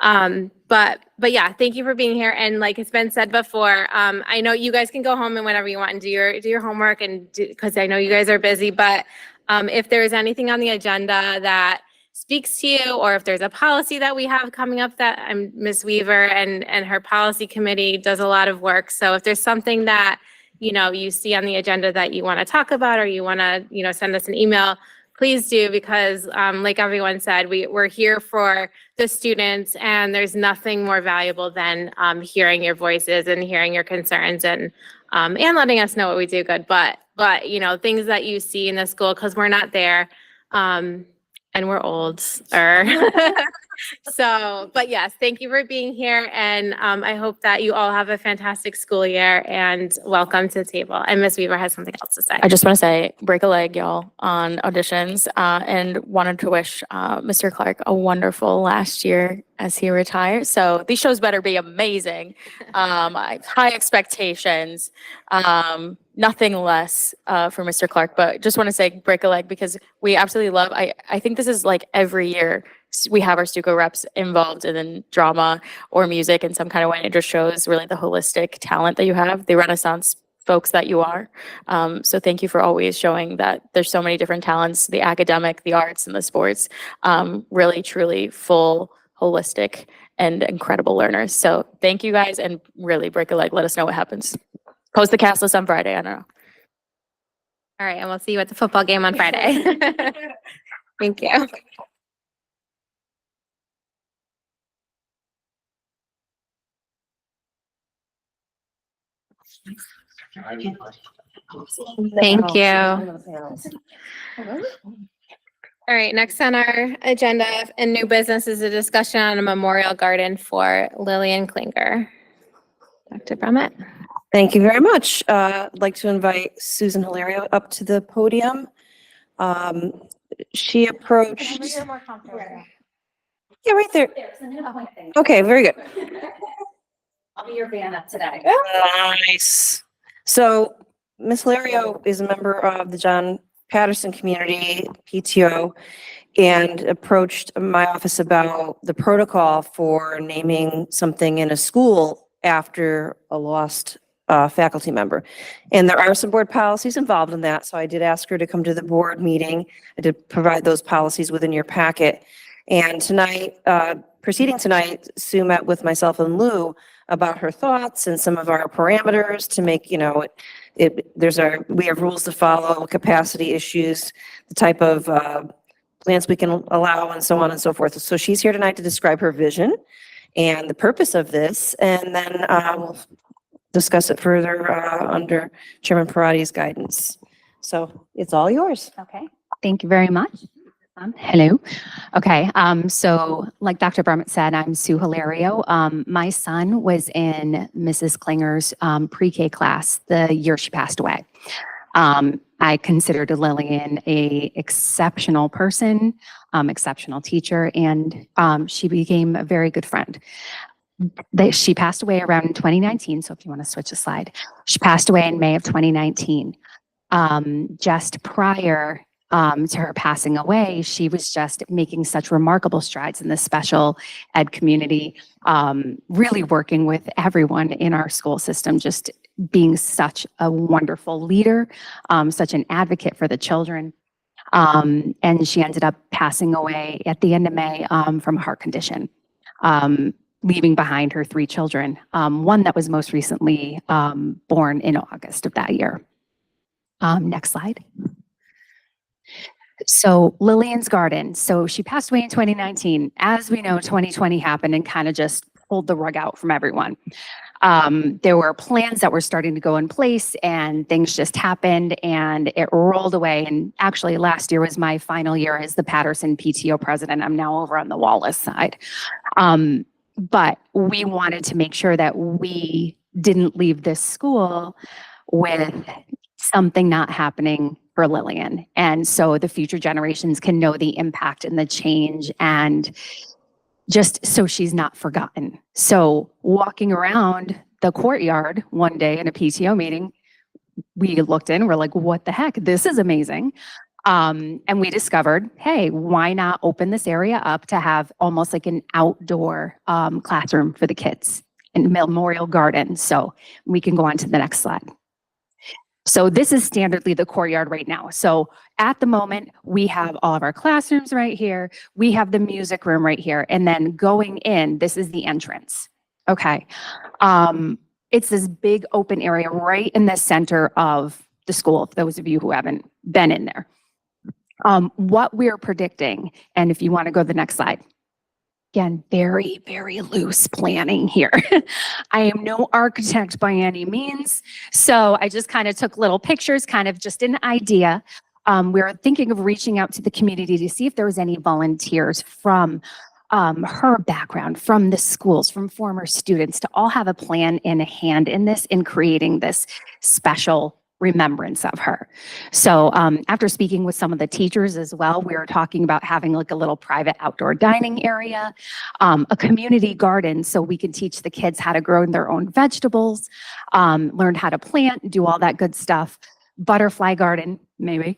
But yeah, thank you for being here. And like it's been said before, I know you guys can go home and whenever you want and do your homework and because I know you guys are busy, but if there's anything on the agenda that speaks to you, or if there's a policy that we have coming up that Ms. Weaver and her policy committee does a lot of work. So if there's something that, you see on the agenda that you want to talk about, or you want to, send us an email, please do, because like everyone said, we're here for the students, and there's nothing more valuable than hearing your voices and hearing your concerns and letting us know what we do good. But things that you see in the school, because we're not there. And we're old. So, but yes, thank you for being here. And I hope that you all have a fantastic school year, and welcome to the table. And Ms. Weaver has something else to say. I just want to say, break a leg, y'all, on auditions, and wanted to wish Mr. Clark a wonderful last year as he retires. So these shows better be amazing. I have high expectations, nothing less for Mr. Clark, but just want to say break a leg because we absolutely love, I think this is like every year we have our Stuco reps involved in drama or music in some kind of way. It just shows really the holistic talent that you have, the Renaissance folks that you are. So thank you for always showing that there's so many different talents, the academic, the arts, and the sports, really, truly full, holistic, and incredible learners. So thank you guys, and really break a leg. Let us know what happens. Post the cast list on Friday. I don't know. All right, and we'll see you at the football game on Friday. Thank you. Thank you. All right, next on our agenda in new business is a discussion on a memorial garden for Lillian Klinger. Dr. Brummett. Thank you very much. I'd like to invite Susan Hilario up to the podium. She approached. Yeah, right there. Okay, very good. I'll be your band today. Nice. So Ms. Hilario is a member of the John Patterson Community PTO and approached my office about the protocol for naming something in a school after a lost faculty member. And there are some board policies involved in that, so I did ask her to come to the board meeting. I did provide those policies within your packet. And tonight, proceeding tonight, Sue met with myself and Lou about her thoughts and some of our parameters to make, we have rules to follow, capacity issues, the type of plants we can allow, and so on and so forth. So she's here tonight to describe her vision and the purpose of this, and then we'll discuss it further under Chairman Parati's guidance. So it's all yours. Okay, thank you very much. Hello. Okay, so like Dr. Brummett said, I'm Sue Hilario. My son was in Mrs. Klinger's pre-K class the year she passed away. I considered Lillian a exceptional person, exceptional teacher, and she became a very good friend. She passed away around 2019, so if you want to switch the slide. She passed away in May of 2019. Just prior to her passing away, she was just making such remarkable strides in the special ed community, really working with everyone in our school system, just being such a wonderful leader, such an advocate for the children. And she ended up passing away at the end of May from a heart condition, leaving behind her 3 children, one that was most recently born in August of that year. Next slide. So Lillian's Garden. So she passed away in 2019. As we know, 2020 happened and kind of just pulled the rug out from everyone. There were plans that were starting to go in place and things just happened and it rolled away. And actually last year was my final year as the Patterson PTO president. I'm now over on the Wallace side. But we wanted to make sure that we didn't leave this school with something not happening for Lillian. And so the future generations can know the impact and the change, and just so she's not forgotten. So walking around the courtyard one day in a PTO meeting, we looked in, we're like, what the heck? This is amazing. And we discovered, hey, why not open this area up to have almost like an outdoor classroom for the kids and memorial garden. So we can go on to the next slide. So this is standardly the courtyard right now. So at the moment, we have all of our classrooms right here. We have the music room right here. And then going in, this is the entrance. Okay. It's this big open area right in the center of the school, for those of you who haven't been in there. What we're predicting, and if you want to go to the next slide. Again, very, very loose planning here. I am no architect by any means. So I just kind of took little pictures, kind of just an idea. We were thinking of reaching out to the community to see if there was any volunteers from her background, from the schools, from former students, to all have a plan and a hand in this, in creating this special remembrance of her. So after speaking with some of the teachers as well, we were talking about having like a little private outdoor dining area, a community garden so we can teach the kids how to grow their own vegetables, learn how to plant, do all that good stuff. Butterfly garden, maybe.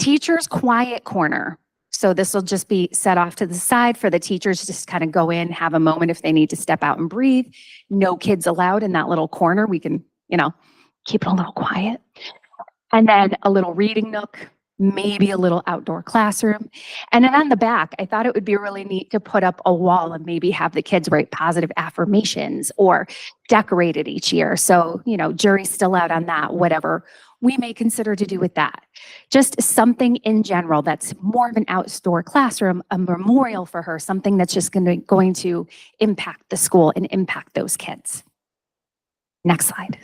Teachers' quiet corner. So this will just be set off to the side for the teachers to just kind of go in, have a moment if they need to step out and breathe. No kids allowed in that little corner. We can, keep it a little quiet. And then a little reading nook, maybe a little outdoor classroom. And then on the back, I thought it would be really neat to put up a wall and maybe have the kids write positive affirmations or decorate it each year. So, jury's still out on that, whatever we may consider to do with that. Just something in general that's more of an outdoor classroom, a memorial for her, something that's just going to impact the school and impact those kids. Next slide.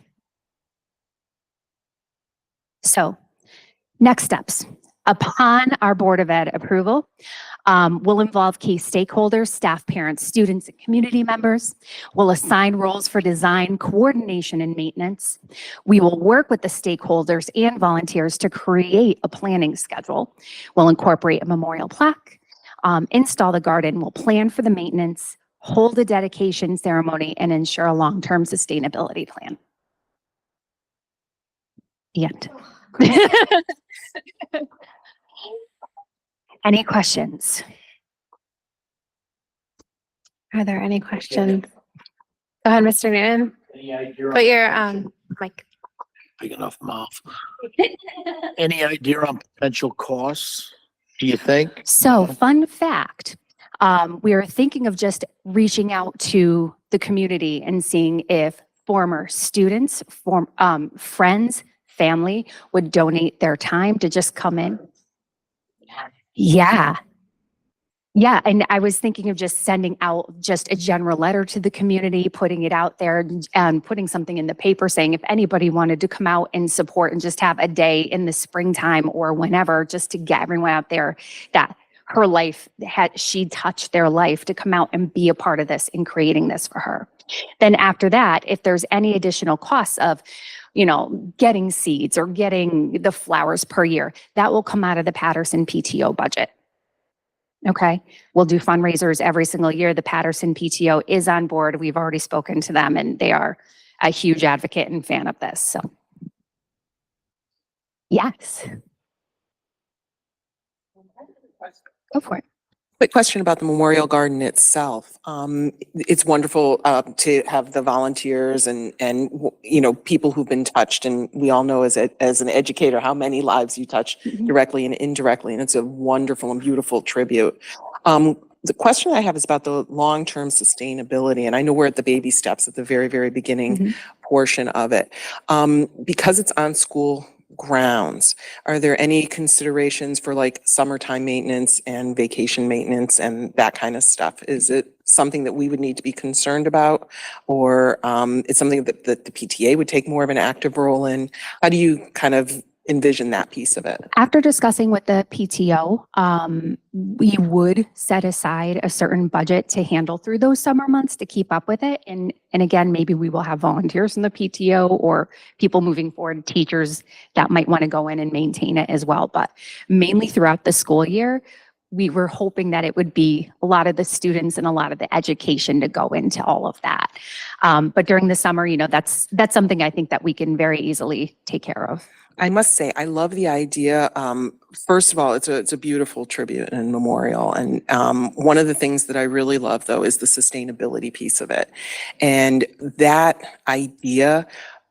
So next steps. Upon our Board of Ed approval, we'll involve key stakeholders, staff, parents, students, and community members. We'll assign roles for design, coordination, and maintenance. We will work with the stakeholders and volunteers to create a planning schedule. We'll incorporate a memorial plaque, install the garden, we'll plan for the maintenance, hold a dedication ceremony, and ensure a long-term sustainability plan. The end. Any questions? Are there any questions? Go ahead, Mr. Newton. Put your mic. Big enough mouth. Any idea on potential costs, do you think? So fun fact, we are thinking of just reaching out to the community and seeing if former students, friends, family would donate their time to just come in. Yeah. Yeah, and I was thinking of just sending out just a general letter to the community, putting it out there and putting something in the paper saying if anybody wanted to come out and support and just have a day in the springtime or whenever, just to get everyone out there that her life she touched their life to come out and be a part of this in creating this for her. Then after that, if there's any additional costs of, getting seeds or getting the flowers per year, that will come out of the Patterson PTO budget. Okay, we'll do fundraisers every single year. The Patterson PTO is on board. We've already spoken to them and they are a huge advocate and fan of this. So, yes. Go for it. Quick question about the Memorial Garden itself. It's wonderful to have the volunteers and people who've been touched, and we all know as an educator how many lives you touch directly and indirectly, and it's a wonderful and beautiful tribute. The question I have is about the long-term sustainability, and I know we're at the baby steps at the very, very beginning portion of it. Because it's on school grounds, are there any considerations for like summertime maintenance and vacation maintenance and that kind of stuff? Is it something that we would need to be concerned about, or it's something that the PTA would take more of an active role in? How do you kind of envision that piece of it? After discussing with the PTO, we would set aside a certain budget to handle through those summer months to keep up with it. And again, maybe we will have volunteers in the PTO or people moving forward, teachers that might want to go in and maintain it as well. But mainly throughout the school year, we were hoping that it would be a lot of the students and a lot of the education to go into all of that. But during the summer, that's something I think that we can very easily take care of. I must say, I love the idea. First of all, it's a beautiful tribute and memorial. And one of the things that I really love, though, is the sustainability piece of it. And that idea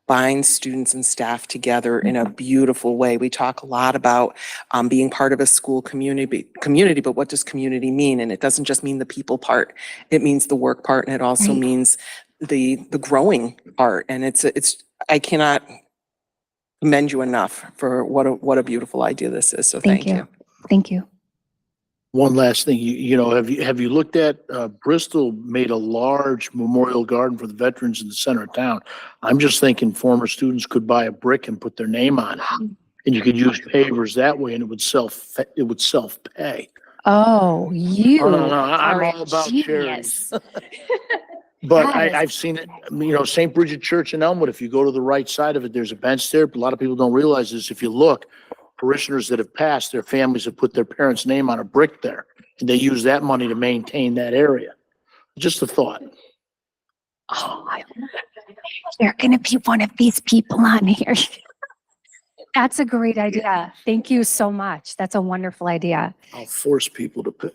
binds students and staff together in a beautiful way. We talk a lot about being part of a school community, but what does community mean? And it doesn't just mean the people part. It means the work part, and it also means the growing part. And I cannot commend you enough for what a beautiful idea this is. So thank you. Thank you. One last thing, have you looked at, Bristol made a large memorial garden for the veterans in the center of town. I'm just thinking former students could buy a brick and put their name on it. And you could use pavers that way and it would self-pay. Oh, you I'm are all a about genius. But Yes. I've seen it, St. Bridget Church in Elmwood, if you go to the right side of it, there's a bench there. But a lot of people don't realize this. If you look, parishioners that have passed, their families have put their parents' name on a brick there. And they use that money to maintain that area. Just a thought. Oh, you're going to be one of these people on here. That's a great idea. Thank you so much. That's a wonderful idea. I'll force people to pay.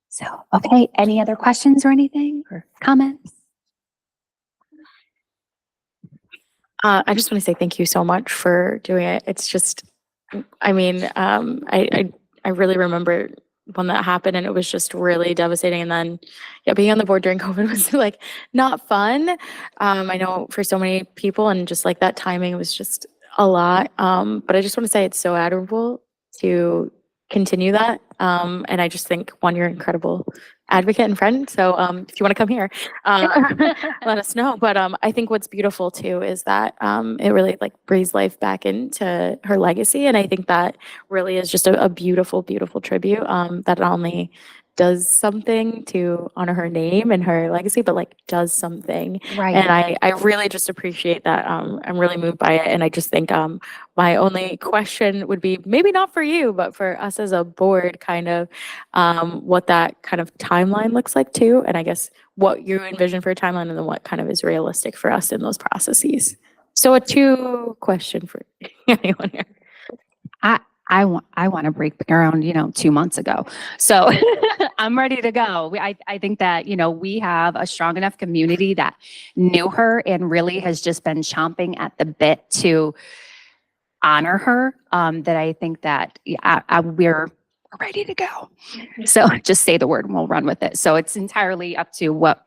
So, okay, any other questions or anything or comments? I just want to say thank you so much for doing it. It's just, I really remember when that happened and it was just really devastating. And then, being on the board during COVID was like not fun. I know for so many people, and just like that timing was just a lot. But I just want to say it's so admirable to continue that. And I just think, one, you're an incredible advocate and friend. So if you want to come here, let us know. But I think what's beautiful too is that it really like breathes life back into her legacy. And I think that really is just a beautiful, beautiful tribute that not only does something to honor her name and her legacy, but like does something. Right. And I really just appreciate that. I'm really moved by it. And I just think my only question would be, maybe not for you, but for us as a board, kind of what that kind of timeline looks like too. And I guess what you envision for a timeline and then what kind of is realistic for us in those processes. So a 2-question for anyone here. I want to break ground, 2 months ago. So I'm ready to go. I think that, we have a strong enough community that knew her and really has just been chomping at the bit to honor her, that I think that we're ready to go. So just say the word and we'll run with it. So it's entirely up to what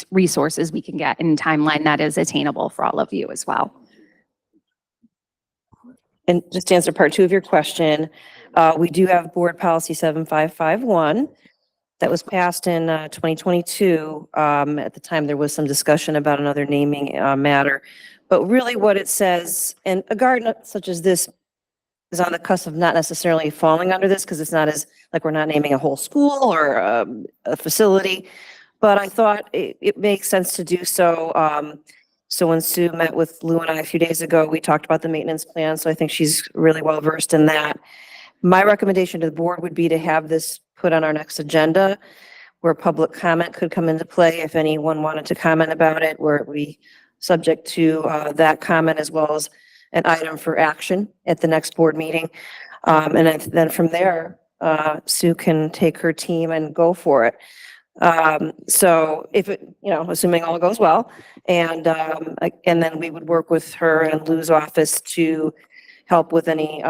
resources we can get in timeline that is attainable for all of you as well. and just to answer part two of your question, we do have board policy 7551 that was passed in 2022. At the time, there was some discussion about another naming matter. But really what it says, and a garden such as this is on the cusp of not necessarily falling under this because it's not as, like, we're not naming a whole school or a facility. But I thought it makes sense to do so. So when Sue met with Lou and I a few days ago, we talked about the maintenance plan. So I think she's really well versed in that. My recommendation to the board would be to have this put on our next agenda where public comment could come into play if anyone wanted to comment about it, where we subject to that comment as well as an item for action at the next board meeting. And then from there, Sue can take her team and go for it. So if it, assuming all goes well, and then we would work with her and Lou's office to help with any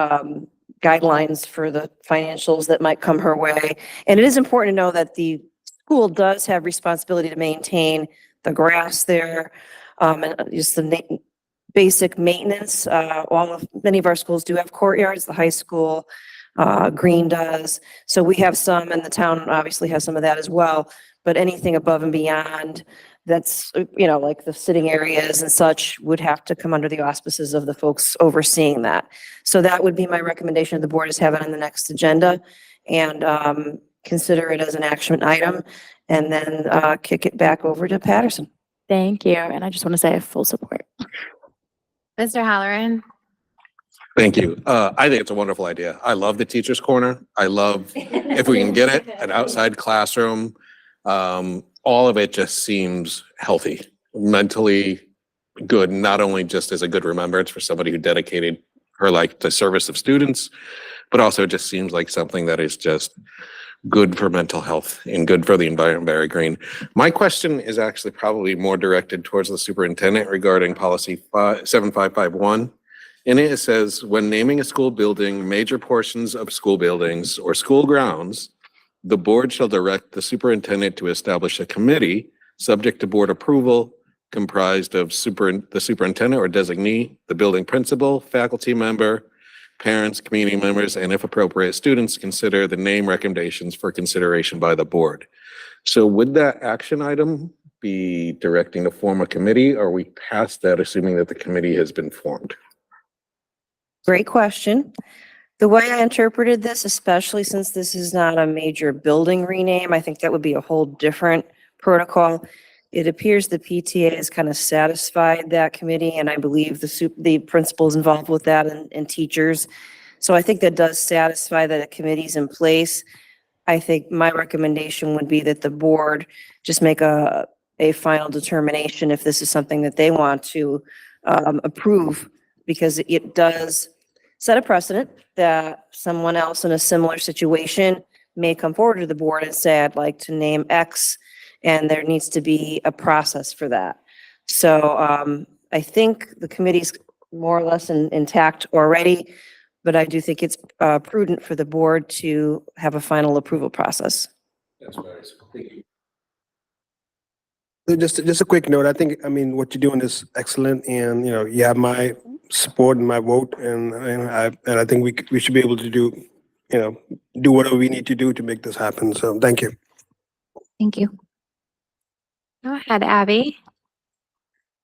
guidelines for the financials that might come her way. And it is important to know that the school does have responsibility to maintain the grass there, and just the basic maintenance. Many of our schools do have courtyards. The high school, Green does. So we have some, and the town obviously has some of that as well. But anything above and beyond that's, like the sitting areas and such would have to come under the auspices of the folks overseeing that. So that would be my recommendation to the board, is have it on the next agenda and consider it as an action item, and then kick it back over to Patterson. Thank you. And I just want to say I have full support. Mr. Halloran? Thank you. I think it's a wonderful idea. I love the teacher's corner. I love if we can get it, an outside classroom. All of it just seems healthy, mentally good, not only just as a good remembrance for somebody who dedicated her life to service of students, but also it just seems like something that is just good for mental health and good for the environment, very green. My question is actually probably more directed towards the superintendent regarding policy 7551. In it, it says, when naming a school building, major portions of school buildings or school grounds, the board shall direct the superintendent to establish a committee subject to board approval comprised of the superintendent or designee, the building principal, faculty member, parents, community members, and if appropriate, students consider the name recommendations for consideration by the board. So would that action item be directing to form a committee, or are we past that, assuming that the committee has been formed? Great question. The way I interpreted this, especially since this is not a major building rename, I think that would be a whole different protocol. It appears the PTA has kind of satisfied that committee, and I believe the principals involved with that and teachers. So I think that does satisfy that a committee's in place. I think my recommendation would be that the board just make a final determination if this is something that they want to approve, because it does set a precedent that someone else in a similar situation may come forward to the board and say, I'd like to name X, and there needs to be a process for that. So I think the committee's more or less intact already, but I do think it's prudent for the board to have a final approval process. That's nice. Thank you. So just a quick note, I mean, what you're doing is excellent, and, you have my support and my vote, and I think we should be able to do whatever we need to do to make this happen. So thank you. Thank you. Go ahead, Abby.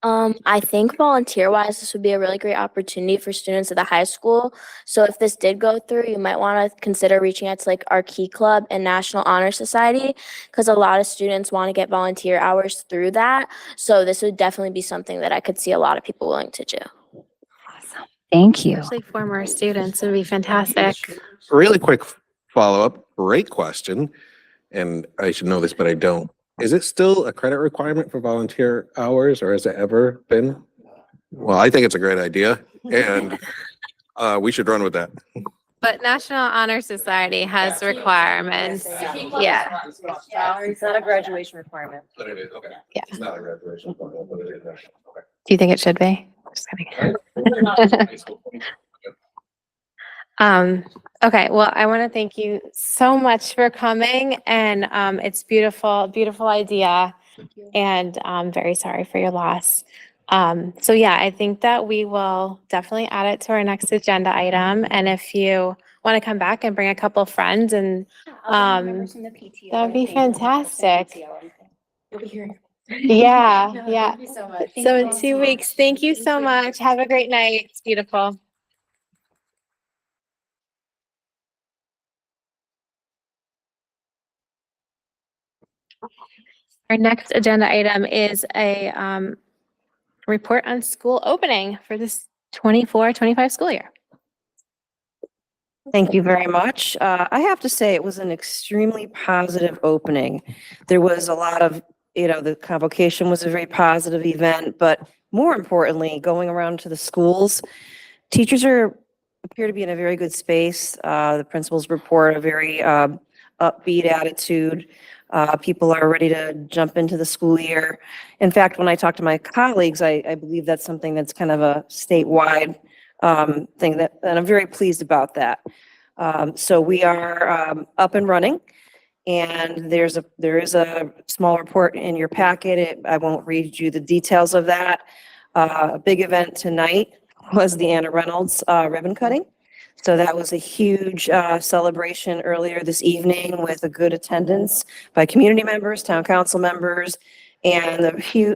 I think volunteer-wise, this would be a really great opportunity for students at the high school. So if this did go through, you might want to consider reaching out to like our Key Club and National Honor Society, because a lot of students want to get volunteer hours through that. So this would definitely be something that I could see a lot of people willing to do. Awesome. Thank you. Especially former students, it would be fantastic. Really quick follow-up, great question. And I should know this, but I don't. Is it still a credit requirement for volunteer hours, or has it ever been? Well, I think it's a great idea, and we should run with that. But National Honor Society has requirements. Yeah. It's not a graduation requirement. But it is, okay. Yeah. It's not a graduation requirement, but it is. Okay. Do you think it should be? Just kidding. Okay, well, I want to thank you so much for coming, and it's beautiful, beautiful idea, and I'm very sorry for your loss. So yeah, I think that we will definitely add it to our next agenda item. And if you want to come back and bring a couple of friends and that'd be fantastic. You'll be hearing. Yeah, No, yeah. Thank you so much. So in 2 weeks, thank you so much. Have a great night. It's beautiful. Our next agenda item is a report on school opening for this 24-25 school year. Thank you very much. I have to say it was an extremely positive opening. There was a lot of, the convocation was a very positive event, but more importantly, going around to the schools, teachers appear to be in a very good space. The principals report a very upbeat attitude. People are ready to jump into the school year. In fact, when I talk to my colleagues, I believe that's something that's kind of a statewide thing and I'm very pleased about that. So we are up and running, and there is a small report in your packet. I won't read you the details of that. A big event tonight was the Anna Reynolds ribbon cutting. So that was a huge celebration earlier this evening with a good attendance by community members, town council members, and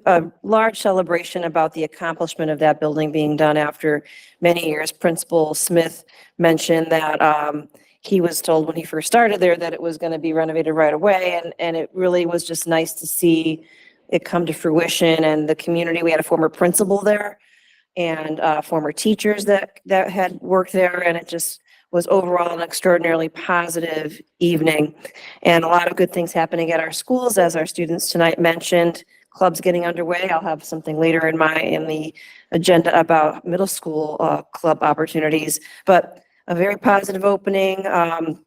a large celebration about the accomplishment of that building being done after many years. Principal Smith mentioned that he was told when he first started there that it was going to be renovated right away, and it really was just nice to see it come to fruition. And the community, we had a former principal there and former teachers that had worked there, and it just was overall an extraordinarily positive evening. And a lot of good things happening at our schools, as our students tonight mentioned. Clubs getting underway. I'll have something later in the agenda about middle school club opportunities, but a very positive opening, and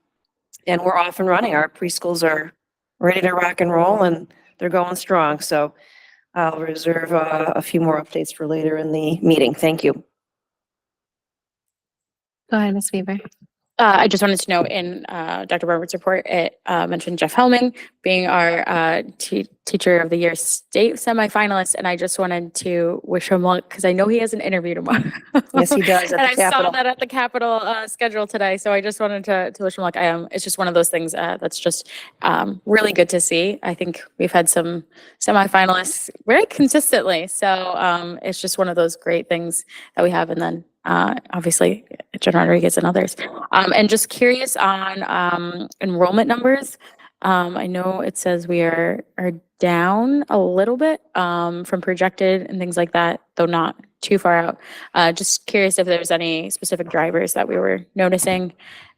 we're off and running. Our preschools are ready to rock and roll, and they're going strong. So I'll reserve a few more updates for later in the meeting. Thank you. Go ahead, Ms. Weaver. I just wanted to note in Dr. Roberts' report, it mentioned Jeff Helming being our Teacher of the Year state semifinalist, and I just wanted to wish him luck because I know he has an interview tomorrow. Yes, he does at And the I saw Capitol. that at the Capitol schedule today, so I just wanted to wish him luck. It's just one of those things that's just really good to see. I think we've had some semifinalists very consistently, so it's just one of those great things that we have, and then obviously Jen Rodriguez and others. And just curious on enrollment numbers. I know it says we are down a little bit from projected and things like that, though not too far out. Just curious if there's any specific drivers that we were noticing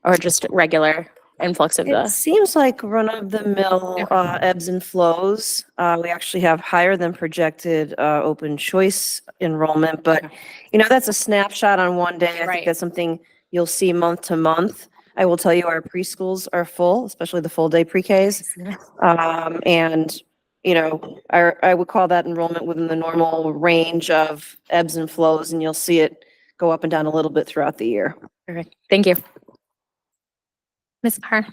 or just regular influx of It the. seems like run-of-the-mill ebbs and flows. We actually have higher than projected open choice enrollment, but that's a snapshot on one day. I think Right. that's something you'll see month to month. I will tell you our preschools are full, especially the full day pre-Ks. And I would call that enrollment within the normal range of ebbs and flows, and you'll see it go up and down a little bit throughout the year. Perfect. Thank you. Ms. Carr.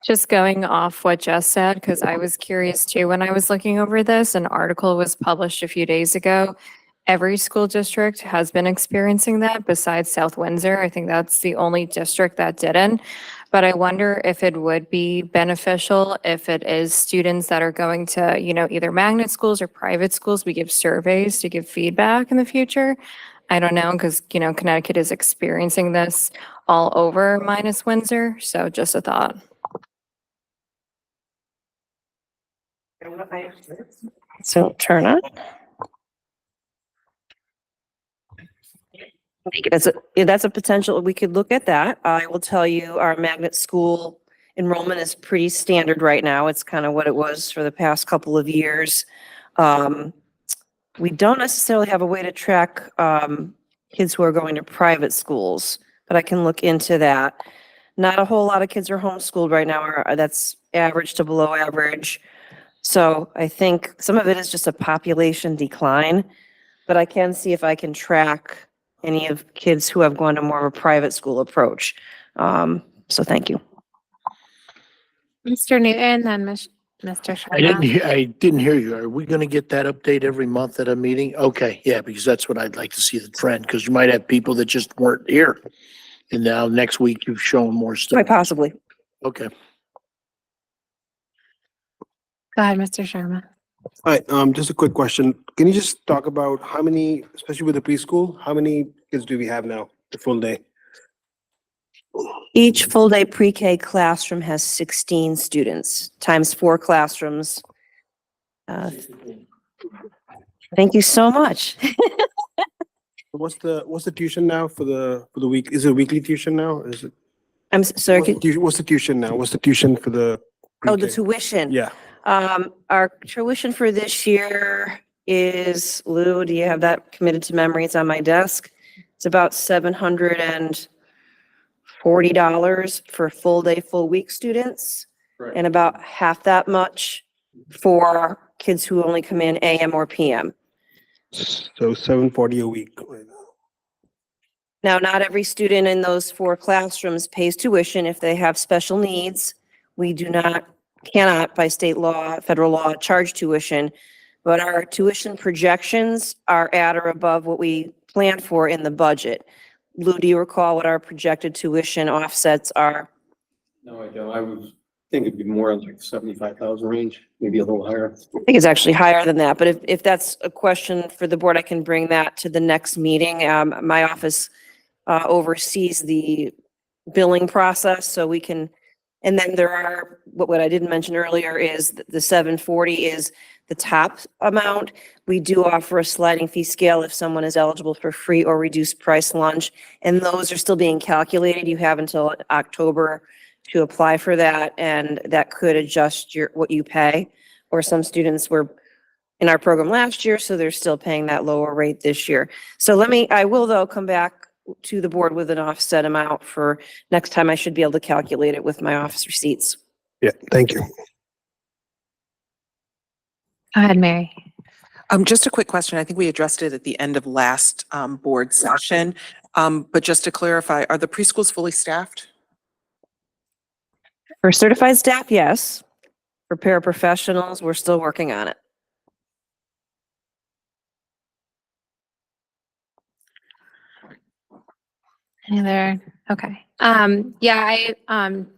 Just going off what Jess said, because I was curious too, when I was looking over this, an article was published a few days ago. Every school district has been experiencing that besides South Windsor. I think that's the only district that didn't. But I wonder if it would be beneficial if it is students that are going to, either magnet schools or private schools, we give surveys to give feedback in the future. I don't know, because, Connecticut is experiencing this all over minus Windsor. So just a thought. So turn on. That's a potential. We could look at that. I will tell you our magnet school enrollment is pretty standard right now. It's kind of what it was for the past couple of years. We don't necessarily have a way to track kids who are going to private schools, but I can look into that. Not a whole lot of kids are homeschooled right now. That's average to below average. So I think some of it is just a population decline, but I can see if I can track any of kids who have gone to more of a private school approach. So thank you. Mr. Newton, then Ms. Mr. I didn't Sharma? hear, I didn't hear you. Are we gonna get that update every month at a meeting? Okay, yeah, because that's what I'd like to see the trend, because you might have people that just weren't here. And now next week you've shown more stuff. Quite possibly. Okay. Go ahead, Mr. Sharma. All right, just a quick question. Can you just talk about how many, especially with the preschool, how many kids do we have now, the full day? Each full-day pre-K classroom has 16 students, times 4 classrooms. Thank you so much. What's the tuition now for the week? Is it weekly tuition now? Or is it? Sorry. What's the tuition now? What's the tuition for the? Oh, the pre-K? tuition. Yeah. Our tuition for this year is, Lou, do you have that committed to memory? It's on my desk. It's about $740 for full day, full week students. And about half that much for kids who only come in AM or PM. So 740 a week. Now, not every student in those 4 classrooms pays tuition if they have special needs. We cannot by state law, federal law, charge tuition, but our tuition projections are at or above what we planned for in the budget. Lou, do you recall what our projected tuition offsets are? No, I don't. I would think it'd be more like 75,000 range, maybe a little higher. I think it's actually higher than that, but if that's a question for the board, I can bring that to the next meeting. My office oversees the billing process, so we can, and then there are, what I didn't mention earlier is the 740 is the top amount. We do offer a sliding fee scale if someone is eligible for free or reduced price lunch, and those are still being calculated. You have until October to apply for that, and that could adjust what you pay. Or some students were in our program last year, so they're still paying that lower rate this year. So I will though come back to the board with an offset amount for next time. I should be able to calculate it with my office receipts. Yeah, thank you. Go ahead, Mary. Just a quick question. I think we addressed it at the end of last board session. But just to clarify, are the preschools fully staffed? For certified staff, yes. For paraprofessionals, we're still working on it. Any other? Okay. Yeah,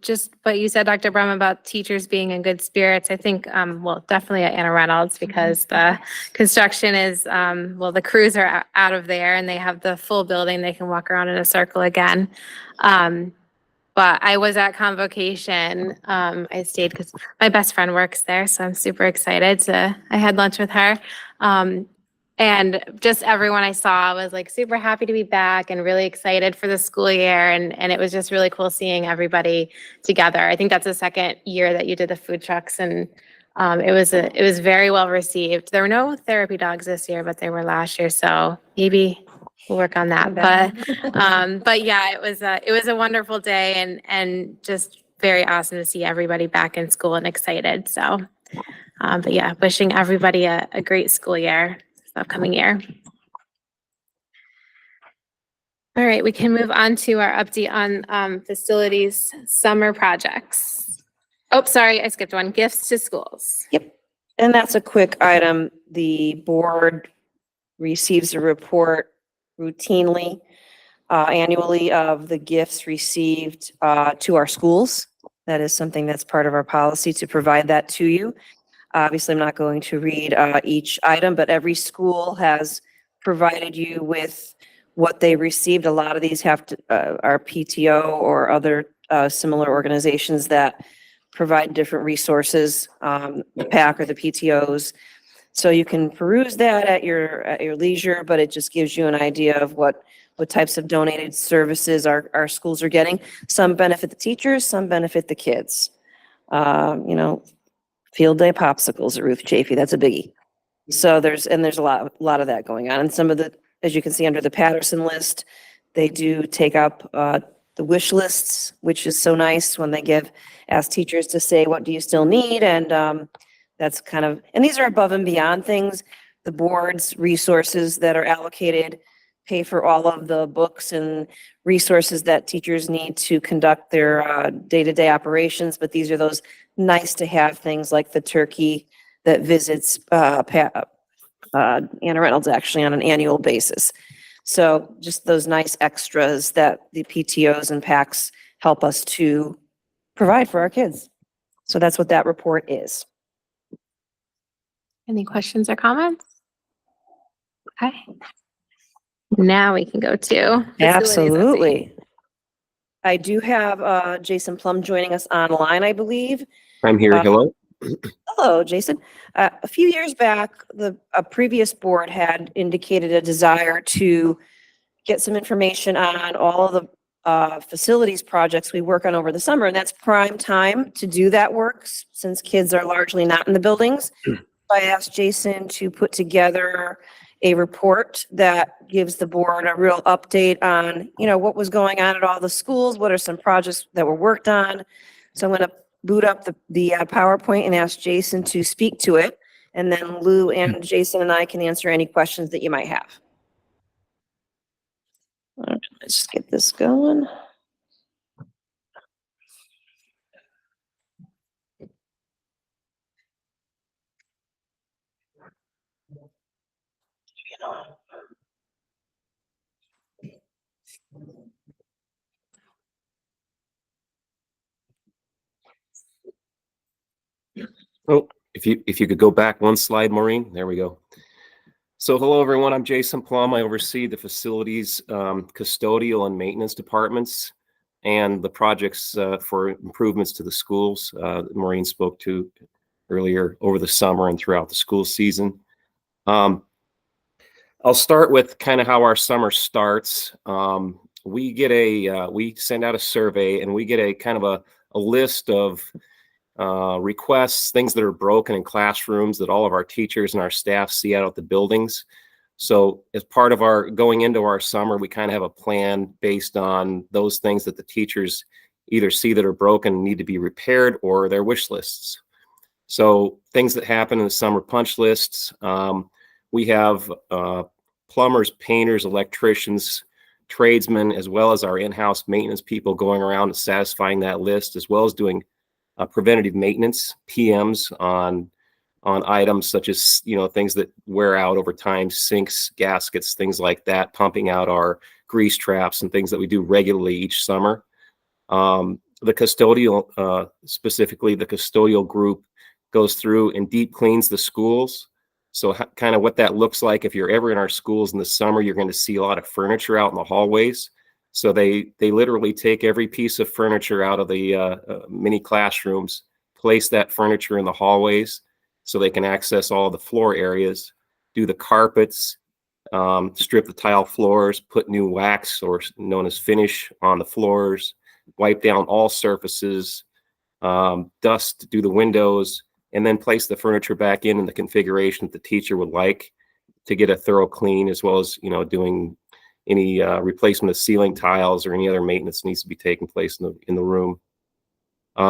just what you said, Dr. Brum, about teachers being in good spirits. I think, well, definitely at Anna Reynolds, because the construction is, the crews are out of there and they have the full building. They can walk around in a circle again. But I was at convocation. I stayed because my best friend works there, so I'm super excited. I had lunch with her. And just everyone I saw was like super happy to be back and really excited for the school year. And it was just really cool seeing everybody together. I think that's the second year that you did the food trucks, and it was very well received. There were no therapy dogs this year, but they were last year. So maybe we'll work on that. But yeah, it was a wonderful day and just very awesome to see everybody back in school and excited. So, but yeah, wishing everybody a great school year. Upcoming year. All right, we can move on to our update on facilities summer projects. Oh, sorry, I skipped one. Gifts to schools. Yep. And that's a quick item. The board receives a report routinely, annually, of the gifts received to our schools. That is something that's part of our policy to provide that to you. Obviously, I'm not going to read each item, but every school has provided you with what they received. A lot of these are PTO or other similar organizations that provide different resources, the PAC or the PTOs. So you can peruse that at your leisure, but it just gives you an idea of what types of donated services our schools are getting. Some benefit the teachers, some benefit the kids. Field day popsicles at Ruth Chafee, that's a biggie. So there's a lot of that going on. And some of the, as you can see under the Patterson list, they do take up the wish lists, which is so nice when they ask teachers to say, what do you still need? And that's and these are above and beyond things. The board's resources that are allocated pay for all of the books and resources that teachers need to conduct their day-to-day operations, but these are those nice to have things like the turkey that visits Anna Reynolds actually on an annual basis. So just those nice extras that the PTOs and PACs help us to provide for our kids. So that's what that report is. Any questions or comments? Okay. Now we can go to facilities update. Absolutely. I do have Jason Plum joining us online, I believe. I'm here. Hello. Hello, Jason. A few years back, a previous board had indicated a desire to get some information on all of the facilities projects we work on over the summer, and that's prime time to do that work since kids are largely not in the buildings. I asked Jason to put together a report that gives the board a real update on, what was going on at all the schools, what are some projects that were worked on. So I'm going to boot up the PowerPoint and ask Jason to speak to it. And then Lou and Jason and I can answer any questions that you might have. All right, let's just get this going. Oh, if you could go back one slide, Maureen, there we go. So hello, everyone. I'm Jason Plum. I oversee the facilities, custodial and maintenance departments and the projects for improvements to the schools that Maureen spoke to earlier over the summer and throughout the school season. I'll start with kind of how our summer starts. We send out a survey and we get a kind of a list of requests, things that are broken in classrooms that all of our teachers and our staff see out at the buildings. So as part of our going into our summer, we kind of have a plan based on those things that the teachers either see that are broken and need to be repaired or their wish lists. So things that happen in the summer punch lists, we have plumbers, painters, electricians, tradesmen, as well as our in-house maintenance people going around and satisfying that list, as well as doing preventative maintenance, PMs on items such as, things that wear out over time, sinks, gaskets, things like that, pumping out our grease traps and things that we do regularly each summer. The custodial, specifically the custodial group, goes through and deep cleans the schools. So kind of what that looks like, if you're ever in our schools in the summer, you're going to see a lot of furniture out in the hallways. So they literally take every piece of furniture out of the mini classrooms, place that furniture in the hallways so they can access all the floor areas, do the carpets, strip the tile floors, put new wax or known as finish on the floors, wipe down all surfaces, dust, do the windows, and then place the furniture back in the configuration that the teacher would like to get a thorough clean, as well as, doing any replacement of ceiling tiles or any other maintenance needs to be taking place in the room.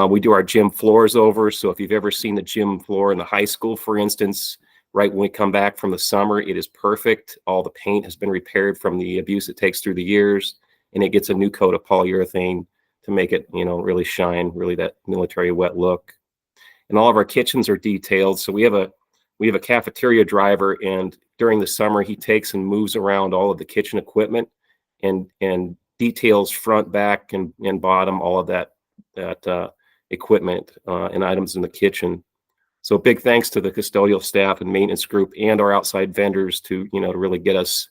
We do our gym floors over. So if you've ever seen the gym floor in the high school, for instance, right when we come back from the summer, it is perfect. All the paint has been repaired from the abuse it takes through the years, and it gets a new coat of polyurethane to make it, really shine, really that military wet look. And all of our kitchens are detailed. So we have a cafeteria driver, and during the summer, he takes and moves around all of the kitchen equipment and details front, back, and bottom, all of that equipment and items in the kitchen. So big thanks to the custodial staff and maintenance group and our outside vendors to really get us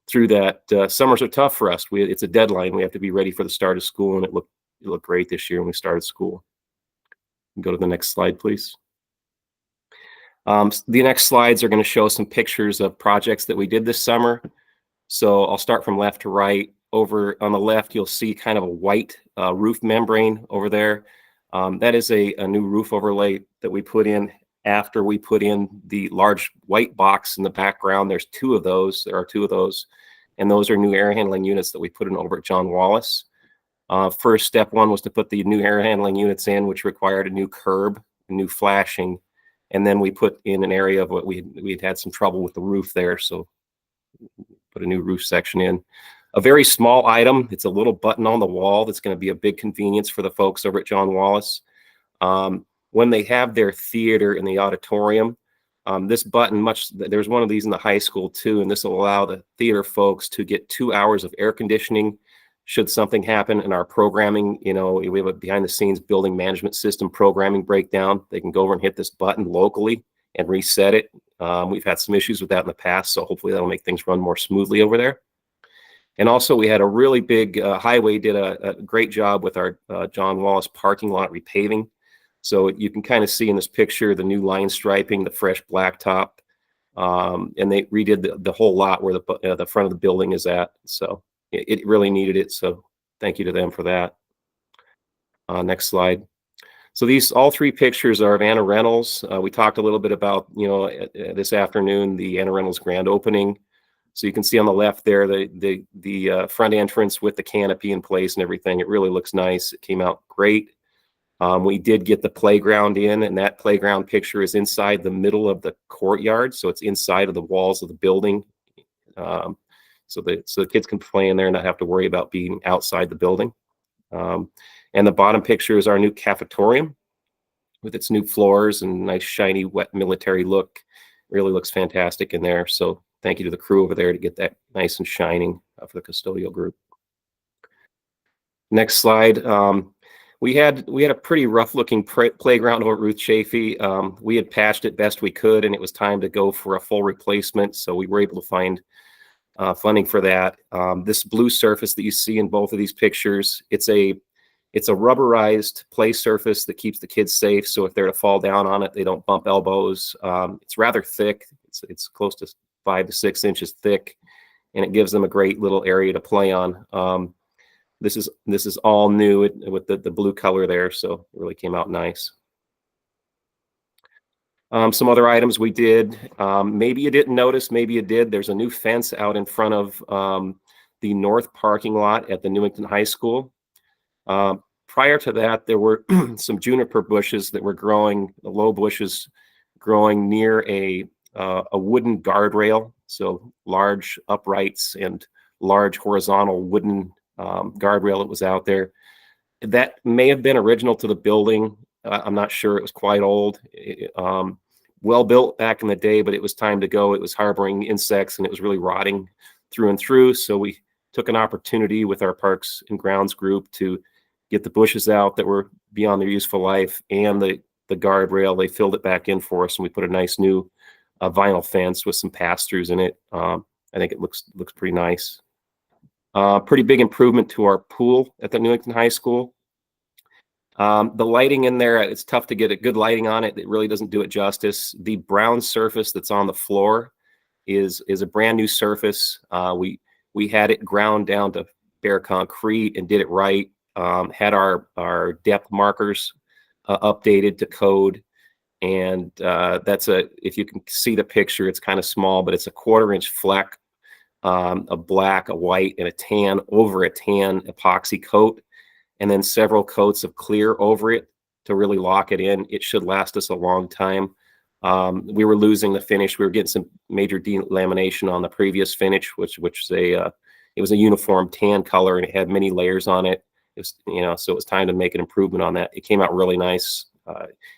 through that. Summers are tough for us. It's a deadline. We have to be ready for the start of school, and it looked great this year when we started school. Go to the next slide, please. The next slides are going to show some pictures of projects that we did this summer. So I'll start from left to right. Over on the left, you'll see kind of a white roof membrane over there. That is a new roof overlay that we put in after we put in the large white box in the background. There are two of those, and those are new air handling units that we put in over at John Wallace. First step one was to put the new air handling units in, which required a new curb, a new flashing. And then we put in an area of what we had some trouble with the roof there. So put a new roof section in. A very small item. It's a little button on the wall that's going to be a big convenience for the folks over at John Wallace. When they have their theater in the auditorium, this button, there's one of these in the high school too, and this will allow the theater folks to get 2 hours of air conditioning should something happen in our programming. You know, we have a behind the scenes building management system programming breakdown. They can go over and hit this button locally and reset it. We've had some issues with that in the past, so hopefully that'll make things run more smoothly over there. And also we had a really big, Highway did a great job with our John Wallace parking lot repaving. So you can kind of see in this picture the new line striping, the fresh blacktop, and they redid the whole lot where the front of the building is at. So it really needed it. So thank you to them for that. Next slide. So all 3 pictures are of Anna Reynolds. We talked a little bit about, this afternoon, the Anna Reynolds grand opening. So you can see on the left there, the front entrance with the canopy in place and everything. It really looks nice. It came out great. We did get the playground in, and that playground picture is inside the middle of the courtyard. So it's inside of the walls of the building. So the kids can play in there and not have to worry about being outside the building. And the bottom picture is our new cafetorium with its new floors and nice shiny wet military look. Really looks fantastic in there. So thank you to the crew over there to get that nice and shining for the custodial group. Next slide. We had a pretty rough looking playground over at Ruth Chafee. We had patched it best we could, and it was time to go for a full replacement. So we were able to find funding for that. This blue surface that you see in both of these pictures, it's a rubberized play surface that keeps the kids safe. So if they're to fall down on it, they don't bump elbows. It's rather thick. It's close to 5 to 6 inches thick, and it gives them a great little area to play on. This is all new with the blue color there, so it really came out nice. Some other items we did, maybe you didn't notice, maybe you did. There's a new fence out in front of the north parking lot at the Newington High School. Prior to that, there were some juniper bushes that were growing, the low bushes growing near a wooden guardrail. So large uprights and large horizontal wooden guardrail that was out there. That may have been original to the building. I'm not sure. It was quite old. Well built back in the day, but it was time to go. It was harboring insects and it was really rotting through and through. So we took an opportunity with our Parks and Grounds group to get the bushes out that were beyond their useful life and the guardrail. They filled it back in for us, and we put a nice new vinyl fence with some pass-throughs in it. I think it looks pretty nice. Pretty big improvement to our pool at the Newington High School. The lighting in there, it's tough to get a good lighting on it. It really doesn't do it justice. The brown surface that's on the floor is a brand new surface. We had it ground down to bare concrete and did it right. Had our depth markers updated to code. And if you can see the picture, it's kind of small, but it's a 1/4 inch fleck, a black, a white, and a tan over a tan epoxy coat, and then several coats of clear over it to really lock it in. It should last us a long time. We were losing the finish. We were getting some major delamination on the previous finish, which it was a uniform tan color, and it had many layers on it. It was, so it was time to make an improvement on that. It came out really nice.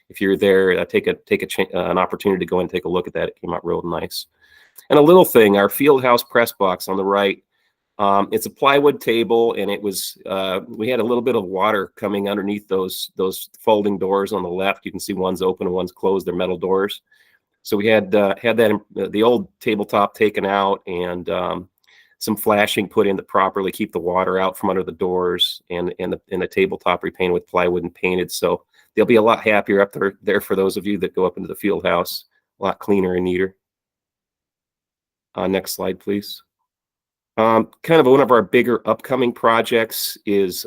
If you're there, take an opportunity to go and take a look at that. It came out real nice. And a little thing, our field house press box on the right, it's a plywood table, and it was we had a little bit of water coming underneath those folding doors on the left. You can see one's open and one's closed. They're metal doors. So we had the old tabletop taken out and some flashing put in to properly keep the water out from under the doors, and the tabletop repainted with plywood and painted. So they'll be a lot happier up there for those of you that go up into the field house. A lot cleaner and neater. Next slide, please. Kind of one of our bigger upcoming projects is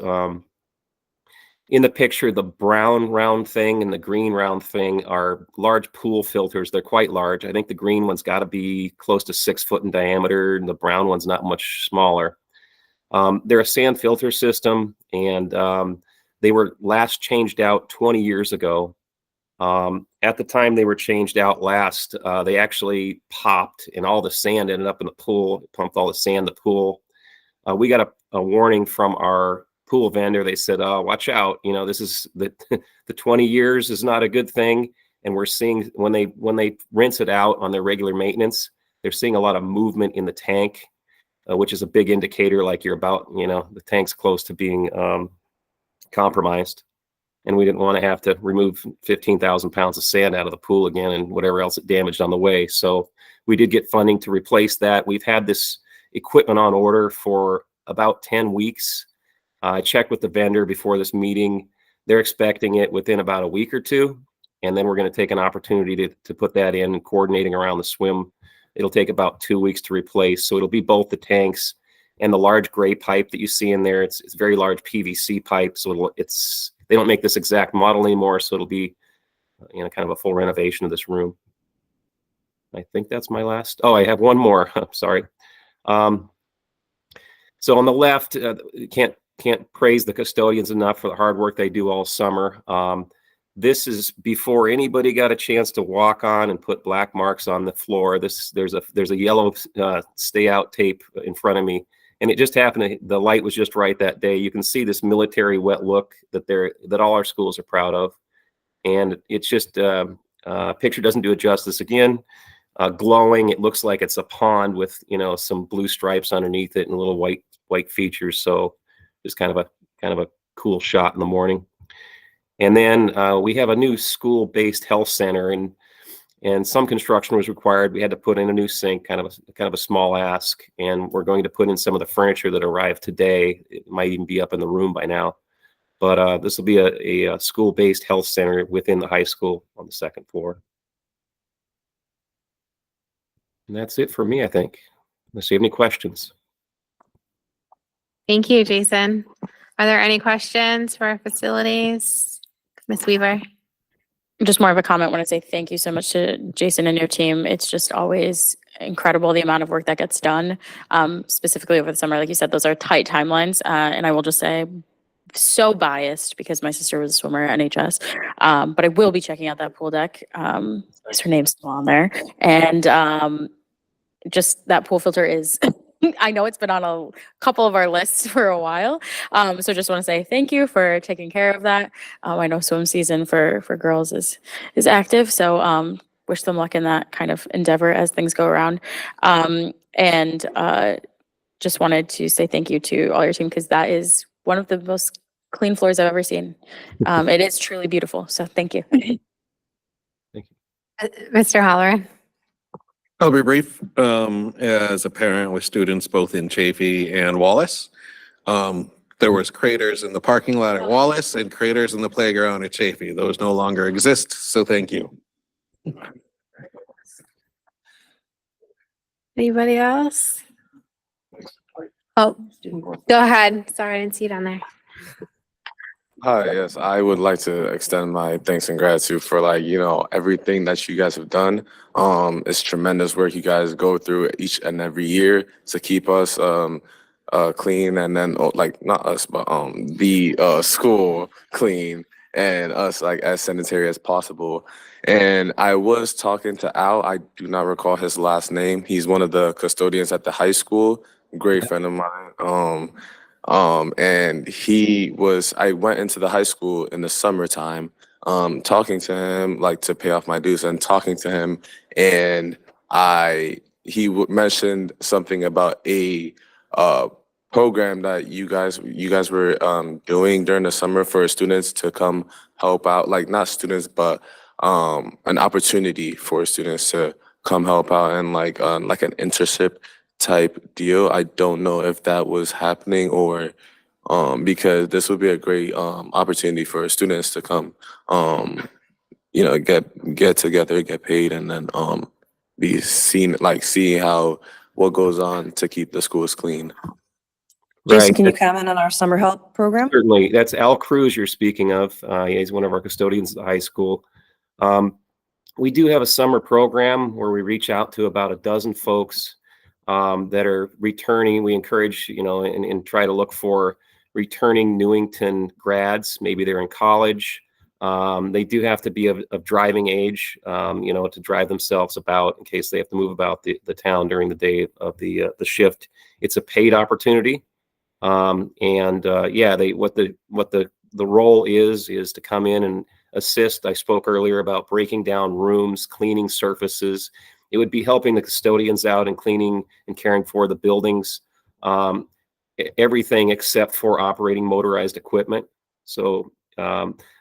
in the picture, the brown round thing and the green round thing are large pool filters. They're quite large. I think the green one's got to be close to 6 foot in diameter, and the brown one's not much smaller. They're a sand filter system, and they were last changed out 20 years ago. At the time they were changed out last, they actually popped and all the sand ended up in the pool. It pumped all the sand in the pool. We got a warning from our pool vendor. They said, watch out, you know, this is the 20 years is not a good thing. And we're seeing when they rinse it out on their regular maintenance, they're seeing a lot of movement in the tank, which is a big indicator, like you're about, you know, the tank's close to being compromised. And we didn't want to have to remove 15,000 pounds of sand out of the pool again and whatever else it damaged on the way. So we did get funding to replace that. We've had this equipment on order for about 10 weeks. I checked with the vendor before this meeting. They're expecting it within about a week or two. And then we're going to take an opportunity to put that in, coordinating around the swim. It'll take about 2 weeks to replace. So it'll be both the tanks and the large gray pipe that you see in there. It's very large PVC pipe. So they don't make this exact model anymore. So it'll be, you know, kind of a full renovation of this room. I think that's my last. Oh, I have one more. Sorry. So on the left, can't praise the custodians enough for the hard work they do all summer. This is before anybody got a chance to walk on and put black marks on the floor. There's a yellow stay out tape in front of me, and it just happened. The light was just right that day. You can see this military wet look that all our schools are proud of, and it's just picture doesn't do it justice. Again, glowing. It looks like it's a pond with, you know, some blue stripes underneath it and little white features. So just kind of a cool shot in the morning. And then we have a new school-based health center, and some construction was required. We had to put in a new sink, kind of a small ask, and we're going to put in some of the furniture that arrived today. It might even be up in the room by now. But this will be a school-based health center within the high school on the second floor. And that's it for me, I think. Unless you have any questions. Thank you, Jason. Are there any questions for our facilities? Ms. Weaver? Just more of a comment when I say thank you so much to Jason and your team. It's just always incredible the amount of work that gets done, specifically over the summer. Like you said, those are tight timelines. And I will just say, so biased because my sister was a swimmer at NHS, but I will be checking out that pool deck. Because her name's still on there. And just that pool filter is... I know it's been on a couple of our lists for a while. So just want to say thank you for taking care of that. I know swim season for girls is active. So wish them luck in that kind of endeavor as things go around. And just wanted to say thank you to all your team because that is one of the most clean floors I've ever seen. It is truly beautiful. So thank you. Thank you. Mr. Holler? I'll be brief. As a parent with students both in Chaffey and Wallace, there was craters in the parking lot at Wallace and craters in the playground at Chaffey. Those no longer exist, so thank you. Anybody else? Oh, go ahead. Sorry, I didn't see it on there. Hi, yes, I would like to extend my thanks and gratitude for everything that you guys have done. It's tremendous work you guys go through each and every year to keep us clean, and then not us, but the school clean and us as sanitary as possible. And I was talking to Al, I do not recall his last name. He's one of the custodians at the high school, great friend of mine. And I went into the high school in the summertime, talking to him, to pay off my dues and talking to him. And he mentioned something about a program that you guys were doing during the summer for students to come help out, not students, but an opportunity for students to come help out and an internship type deal. I don't know if that was happening or because this would be a great opportunity for students to come get together, get paid, and then be seen, seeing what goes on to keep the schools clean. Jason, Right. can you comment on our summer help program? Certainly. That's Al Cruz you're speaking of. He's one of our custodians at the high school. We do have a summer program where we reach out to about a dozen folks that are returning. We encourage, and try to look for returning Newington grads. Maybe they're in college. They do have to be of driving age, to drive themselves about in case they have to move about the town during the day of the shift. It's a paid opportunity. What the role is to come in and assist. I spoke earlier about breaking down rooms, cleaning surfaces. It would be helping the custodians out and cleaning and caring for the buildings, everything except for operating motorized equipment. So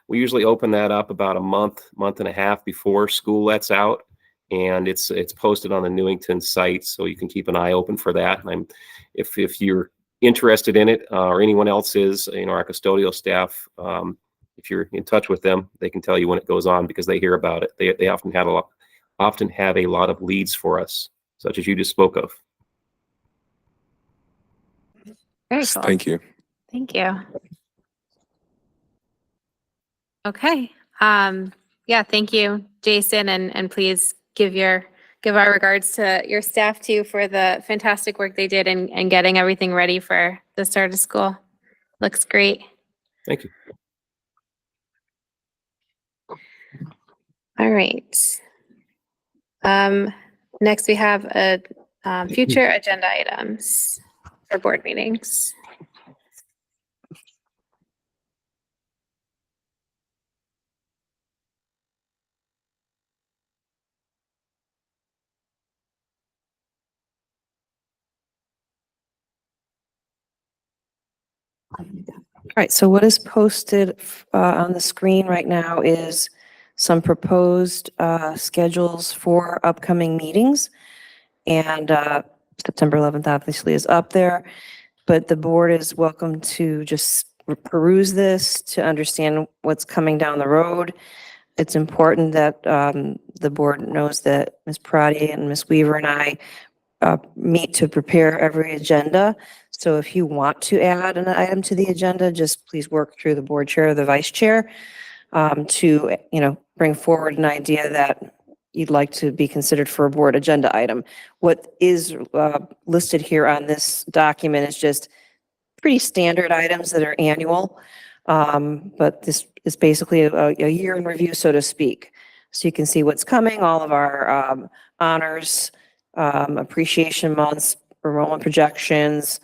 we usually open that up about a month and a half before school lets out, and it's posted on the Newington site, so you can keep an eye open for that. And if you're interested in it, or anyone else is, our custodial staff, if you're in touch with them, they can tell you when it goes on because they hear about it. They often have a lot of leads for us, such as you just spoke of. Very cool. Thank you. Thank you. Okay. Yeah, thank you, Jason, and please give our regards to your staff too for the fantastic work they did in getting everything ready for the start of school. Looks great. Thank you. All right. Next we have future agenda items for board meetings. All right, so what is posted on the screen right now is some proposed schedules for upcoming meetings. And September 11th obviously is up there, but the board is welcome to just peruse this to understand what's coming down the road. It's important that the board knows that Ms. Prati and Ms. Weaver and I meet to prepare every agenda. So if you want to add an item to the agenda, just please work through the board chair or the vice chair to, bring forward an idea that you'd like to be considered for a board agenda item. What is listed here on this document is just pretty standard items that are annual. But this is basically a year in review, so to speak. So you can see what's coming, all of our honors, appreciation months, enrollment projections,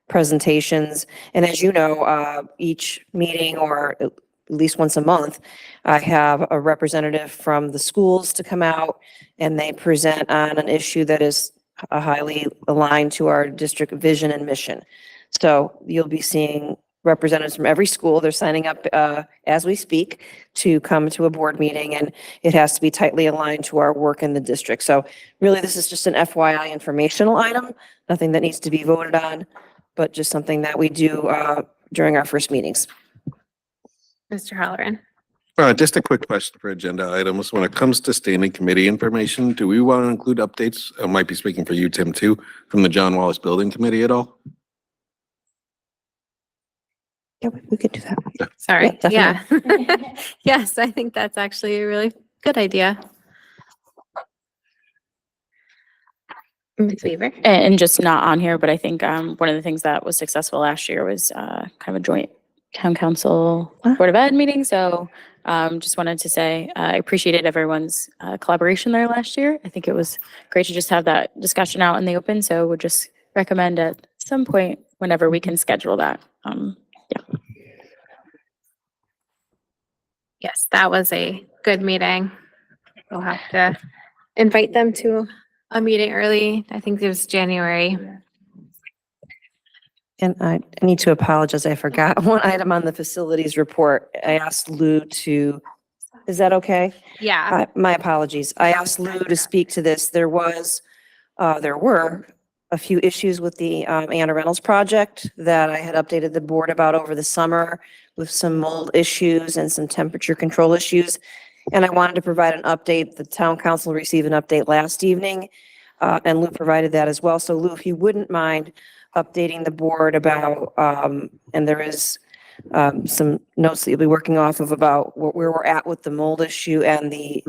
presentations. And as you know, each meeting or at least once a month, I have a representative from the schools to come out and they present on an issue that is highly aligned to our district vision and mission. So you'll be seeing representatives from every school. They're signing up as we speak to come to a board meeting, and it has to be tightly aligned to our work in the district. So really, this is just an FYI informational item, nothing that needs to be voted on, but just something that we do during our first meetings. Mr. Halloran. Just a quick question for agenda items. When it comes to standing committee information, do we want to include updates? I might be speaking for you, Tim, too, from the John Wallace Building Committee at all? Yeah, we could do that. Sorry. Yeah, Yeah. Yes, I think that's actually a really good idea. Ms. Weaver. And just not on here, but I think one of the things that was successful last year was kind of a joint town council board of ed meeting. So just wanted to say I appreciated everyone's collaboration there last year. I think it was great to just have that discussion out in the open. So would just recommend at some point whenever we can schedule that. Yeah. Yes, that was a good meeting. We'll have to invite them to a meeting early. I think it was January. And I need to apologize. I forgot one item on the facilities report. I asked Lou to, is that okay? Yeah. My apologies. I asked Lou to speak to this. There were a few issues with the Anna Reynolds project that I had updated the board about over the summer with some mold issues and some temperature control issues. And I wanted to provide an update. The town council received an update last evening, and Lou provided that as well. So Lou, if you wouldn't mind updating the board about, and there is some notes that you'll be working off of about where we're at with the mold issue and the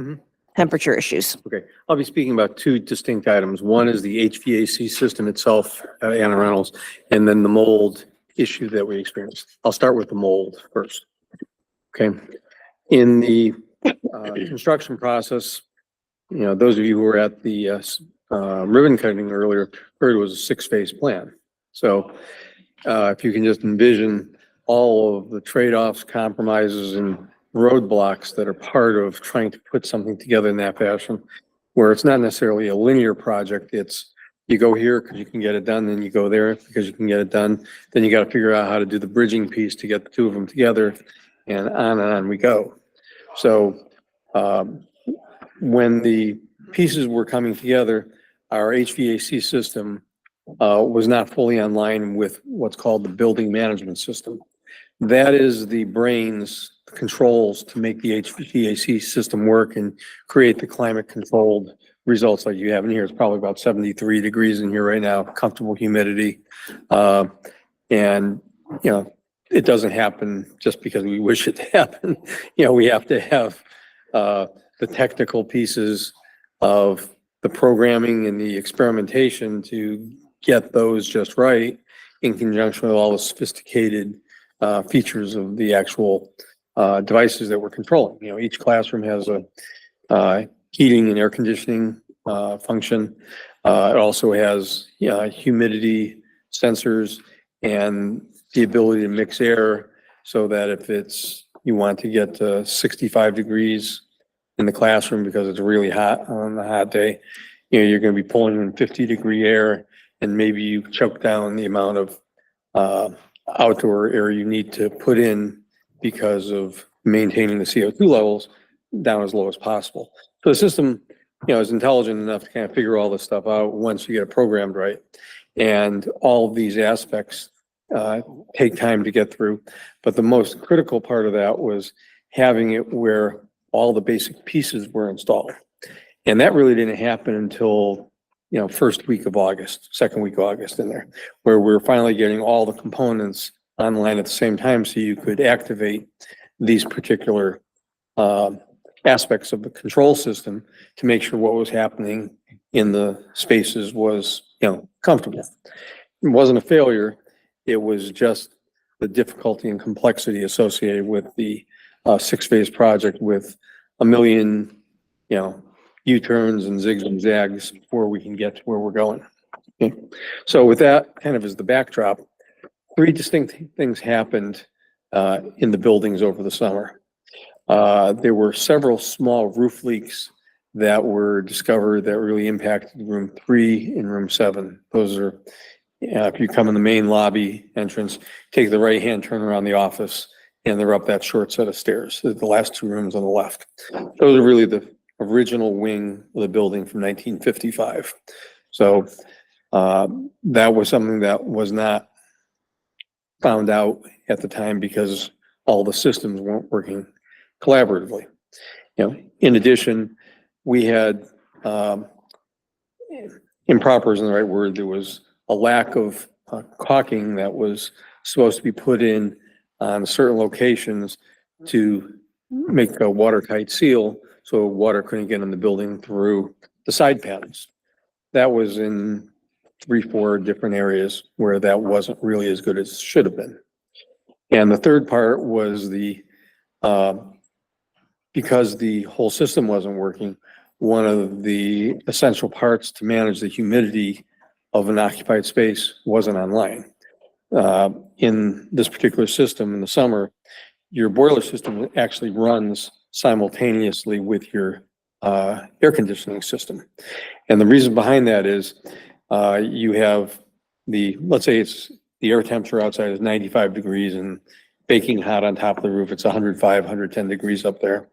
temperature issues. Okay, I'll be speaking about two distinct items. One is the HVAC system itself at Anna Reynolds, and then the mold issue that we experienced. I'll start with the mold first. Okay. In the construction process, those of you who were at the ribbon cutting earlier heard it was a 6-phase plan. So if you can just envision all of the trade-offs, compromises, and roadblocks that are part of trying to put something together in that fashion, where it's not necessarily a linear project, it's you go here because you can get it done, then you go there because you can get it done, then you got to figure out how to do the bridging piece to get the two of them together, and on we go. So when the pieces were coming together, our HVAC system was not fully online with what's called the building management system. That is the brains, the controls to make the HVAC system work and create the climate controlled results like you have in here. It's probably about 73 degrees in here right now, comfortable humidity. And, it doesn't happen just because we wish it to happen. We have to have the technical pieces of the programming and the experimentation to get those just right in conjunction with all the sophisticated features of the actual devices that we're controlling. Each classroom has a heating and air conditioning function. It also has humidity sensors and the ability to mix air so that if you want to get to 65 degrees in the classroom because it's really hot on a hot day, you're going to be pulling in 50-degree air, and maybe you choke down the amount of outdoor air you need to put in because of maintaining the CO2 levels down as low as possible. So the system, is intelligent enough to kind of figure all this stuff out once you get it programmed right. And all of these aspects take time to get through. But the most critical part of that was having it where all the basic pieces were installed. And that really didn't happen until, first week of August, second week of August in there, where we're finally getting all the components online at the same time so you could activate these particular aspects of the control system to make sure what was happening in the spaces was, comfortable. It wasn't a failure. It was just the difficulty and complexity associated with the 6-phase project with a million, U-turns and zigs and zags before we can get to where we're going. Okay. So with that kind of as the backdrop, 3 distinct things happened in the buildings over the summer. There were several small roof leaks that were discovered that really impacted room 3 and room 7. Those are, if you come in the main lobby entrance, take the right-hand turn around the office, and they're up that short set of stairs, the last 2 rooms on the left. Those are really the original wing of the building from 1955. So that was something that was not found out at the time because all the systems weren't working collaboratively. In addition, we had improper isn't the right word. There was a lack of caulking that was supposed to be put in on certain locations to make a watertight seal so water couldn't get in the building through the side panels. That was in 3-4 different areas where that wasn't really as good as it should have been. And the third part was because the whole system wasn't working, one of the essential parts to manage the humidity of an occupied space wasn't online. In this particular system in the summer, your boiler system actually runs simultaneously with your air conditioning system. And the reason behind that is you have let's say the air temperature outside is 95 degrees and baking hot on top of the roof. It's 105, 110 degrees up there.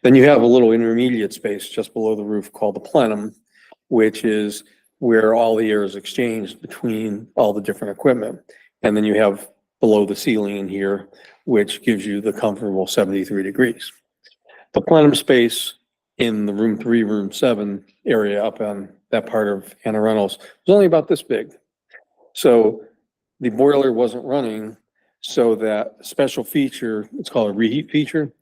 Then you have a little intermediate space just below the roof called the plenum, which is where all the air is exchanged between all the different equipment. And then you have below the ceiling in here, which gives you the comfortable 73 degrees. The plenum space in the room 3, room 7 area up on that part of Anna Reynolds was only about this big. So the boiler wasn't running, so that special feature, it's called a reheat feature.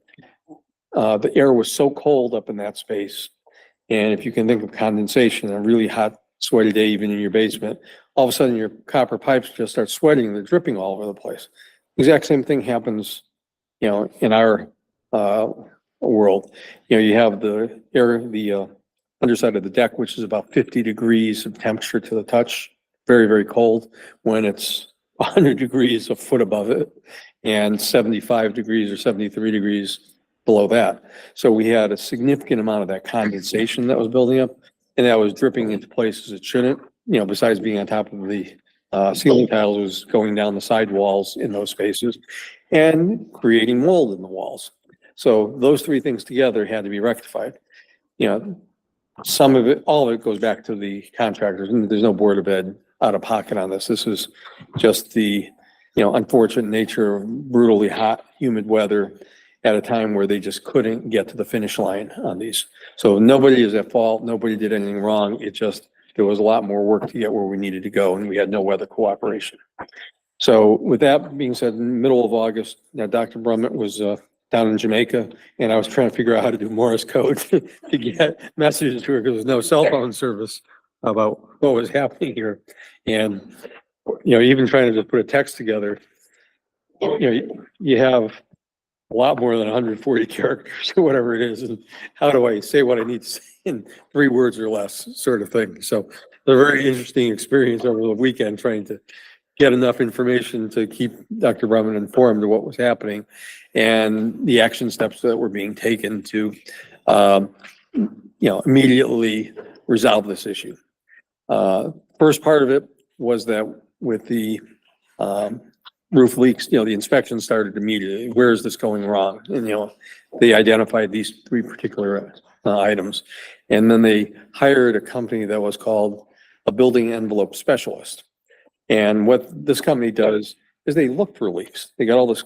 The air was so cold up in that space. And if you can think of condensation, a really hot, sweaty day, even in your basement, all of a sudden your copper pipes just start sweating and they're dripping all over the place. Exact same thing happens, in our world. You know, you have the air, the underside of the deck, which is about 50 degrees of temperature to the touch, very, very cold. When it's 100 degrees a foot above it and 75 degrees or 73 degrees below that. So we had a significant amount of that condensation that was building up, and that was dripping into places it shouldn't, you know, besides being on top of the ceiling tiles, was going down the side walls in those spaces and creating mold in the walls. So those three things together had to be rectified. You know, some of it, all of it goes back to the contractors, and there's no Board of Ed out of pocket on this. This is just the, you know, unfortunate nature of brutally hot, humid weather at a time where they just couldn't get to the finish line on these. So nobody is at fault. Nobody did anything wrong. It just, there was a lot more work to get where we needed to go, and we had no weather cooperation. So with that being said, in the middle of August, Dr. Brummett was down in Jamaica, and I was trying to figure out how to do Morse code to get messages to her, because there's no cell phone service about what was happening here. And, you know, even trying to just put a text together, you know, you have a lot more than 140 characters or whatever it is. And how do I say what I need to say in 3 words or less, sort of thing. So it's a very interesting experience over the weekend, trying to get enough information to keep Dr. Brummett informed of what was happening and the action steps that were being taken to, you know, immediately resolve this issue. First part of it was that with the roof leaks, you know, the inspection started immediately. Where is this going wrong? And, you know, they identified these 3 particular items. And then they hired a company that was called a building envelope specialist. And what this company does is they look for leaks. They got all this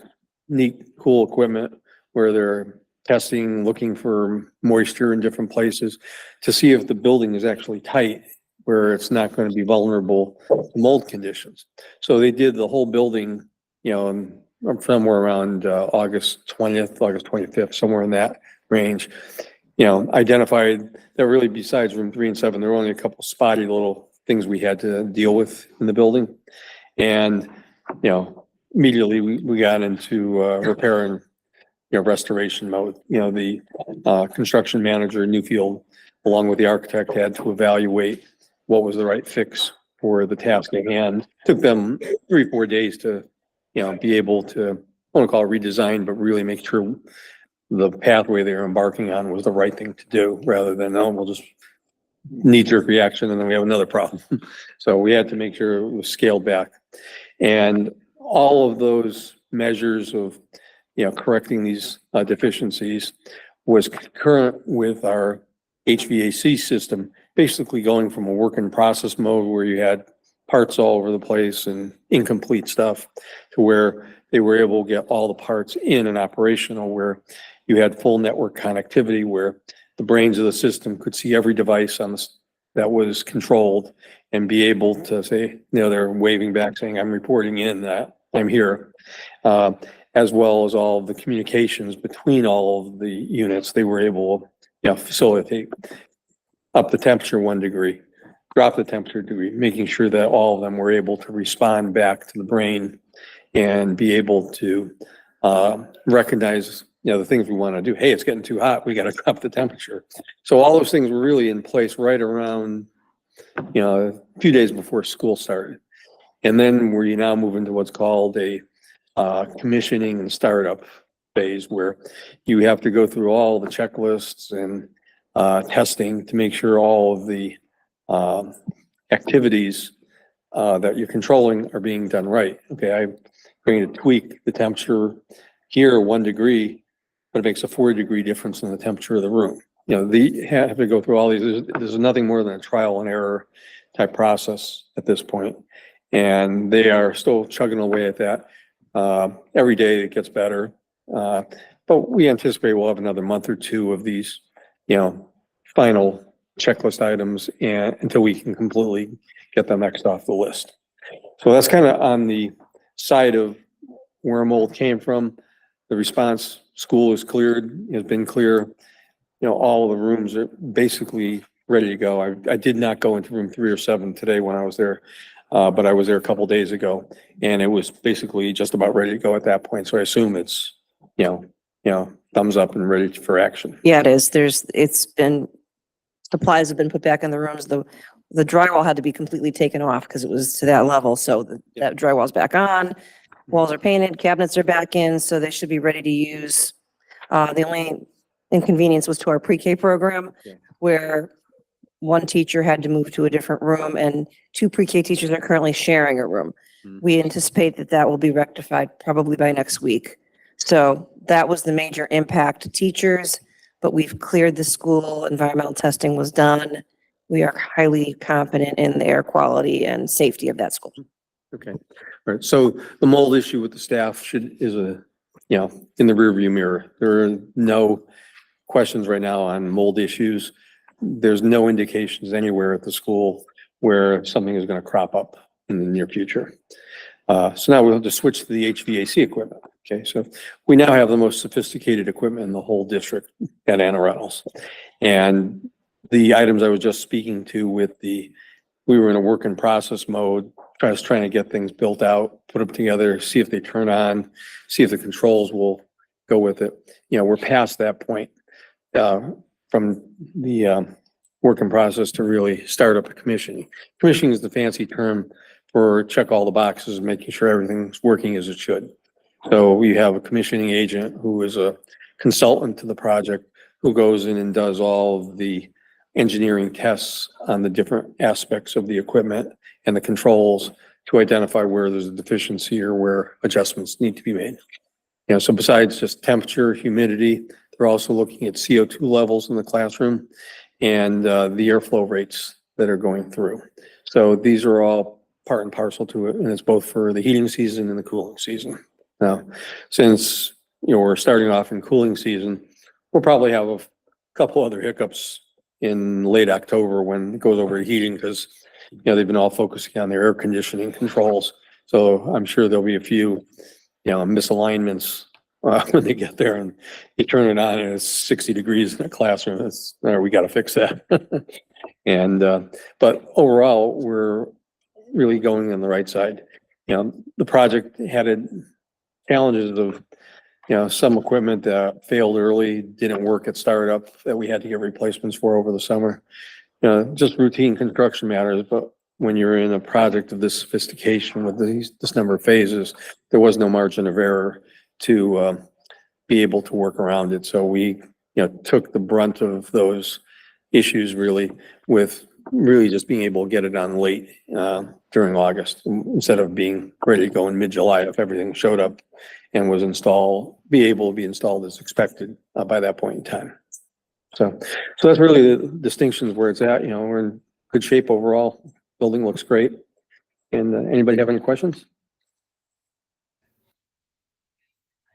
neat, cool equipment where they're testing, looking for moisture in different places to see if the building is actually tight, where it's not going to be vulnerable to mold conditions. So they did the whole building, you know, and somewhere around August 20th, August 25th, somewhere in that range, you know, identified that really besides room 3 and 7, there were only a couple spotty little things we had to deal with in the building. And, you know, immediately we got into repair and, you know, restoration mode. You know, the construction manager in Newfield, along with the architect, had to evaluate what was the right fix for the task at hand. Took them 3-4 days to, you know, be able to, I want to call it redesign, but really make sure the pathway they were embarking on was the right thing to do, rather than, oh, we'll just knee-jerk reaction and then we have another problem. So we had to make sure it was scaled back. And all of those measures of, you know, correcting these deficiencies was concurrent with our HVAC system, basically going from a work in process mode where you had parts all over the place and incomplete stuff to where they were able to get all the parts in and operational, where you had full network connectivity, where the brains of the system could see every device on this that was controlled and be able to say, you know, they're waving back saying, I'm reporting in that I'm here. As well as all of the communications between all of the units, they were able, you know, facilitate up the temperature 1 degree, drop the temperature degree, making sure that all of them were able to respond back to the brain and be able to recognize, you know, the things we want to do. Hey, it's getting too hot. We got to drop the temperature. So all those things were really in place right around, you know, a few days before school started. And then we now move into what's called a commissioning and startup phase, where you have to go through all the checklists and testing to make sure all of the activities that you're controlling are being done right. Okay, I'm going to tweak the temperature here 1 degree, but it makes a 4-degree difference in the temperature of the room. You know, they have to go through all these. There's nothing more than a trial and error type process at this point. And they are still chugging away at that. Every day it gets better. But we anticipate we'll have another month or 2 of these, you know, final checklist items, and until we can completely get them X'd off the list. So that's kind of on the side of where mold came from. The response, school is cleared, has been clear. You know, all of the rooms are basically ready to go. I did not go into room 3 or 7 today when I was there, but I was there a couple days ago, and it was basically just about ready to go at that point. So I assume it's, you know, thumbs up and ready for action. Yeah, it is. Supplies have been put back in the rooms. The drywall had to be completely taken off because it was to that level. So that drywall's back on, walls are painted, cabinets are back in, so they should be ready to use. The only inconvenience was to our pre-K program where one teacher had to move to a different room and 2 pre-K teachers are currently sharing a room. We anticipate that will be rectified probably by next week. So that was the major impact to teachers, but we've cleared the school, environmental testing was done. We are highly confident in the air quality and safety of that school. Okay. All right. So the mold issue with the staff is in the rearview mirror. There are no questions right now on mold issues. There's no indications anywhere at the school where something is going to crop up in the near future. So now we'll have to switch to the HVAC equipment. Okay. So we now have the most sophisticated equipment in the whole district at Anna Reynolds. And the items I was just speaking to we were in a work in process mode, trying to get things built out, put them together, see if they turn on, see if the controls will go with it. We're past that point from the work in process to really start up a commissioning. Commissioning is the fancy term for check all the boxes, making sure everything's working as it should. So we have a commissioning agent who is a consultant to the project who goes in and does all of the engineering tests on the different aspects of the equipment and the controls to identify where there's a deficiency or where adjustments need to be made. So besides just temperature, humidity, they're also looking at CO2 levels in the classroom and the airflow rates that are going through. So these are all part and parcel to it, and it's both for the heating season and the cooling season. Now, since we're starting off in cooling season, we'll probably have a couple other hiccups in late October when it goes over to heating because they've been all focusing on their air conditioning controls. So I'm sure there'll be a few misalignments when they get there and you turn it on and it's 60 degrees in a classroom. We got to fix that. And but overall, we're really going on the right side. The project had challenges of some equipment that failed early, didn't work at startup that we had to get replacements for over the summer. Just routine construction matters, but when you're in a project of this sophistication with this number of phases, there was no margin of error to be able to work around it. So we took the brunt of those issues really with really just being able to get it on late during August instead of being ready to go in mid-July if everything showed up and was be able to be installed as expected by that point in time. So that's really the distinctions where it's at. We're in good shape overall. Building looks great. And anybody have any questions?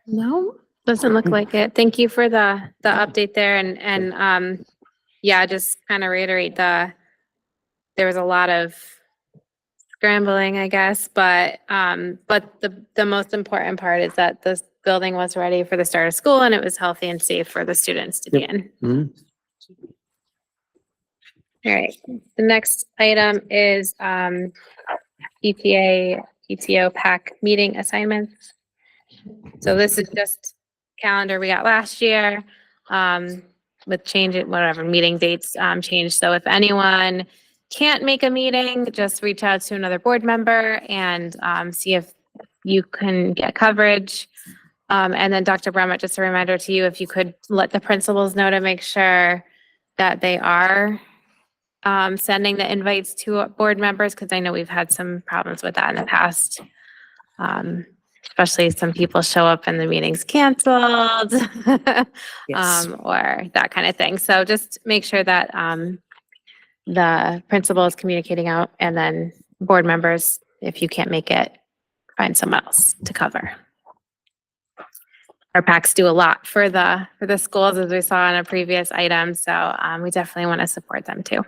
No, doesn't look like it. Thank you for the update there and yeah, just kind of reiterate there was a lot of scrambling, I guess, but the most important part is that this building was ready for the start of school and it was healthy and safe for the students to be in. Mhm. All right, the next item is PTA, PTO PAC meeting assignments. So this is just calendar we got last year with whatever meeting dates changed. So if anyone can't make a meeting, just reach out to another board member and see if you can get coverage. And then Dr. Brummett, just a reminder to you, if you could let the principals know to make sure that they are sending the invites to board members, because I know we've had some problems with that in the past. Especially some people show up and the meeting's canceled Yes. or that kind of thing. So just make sure that the principal is communicating out and then board members, if you can't make it, find someone else to cover. Our PACs do a lot for the schools, as we saw in a previous item. So we definitely want to support them too.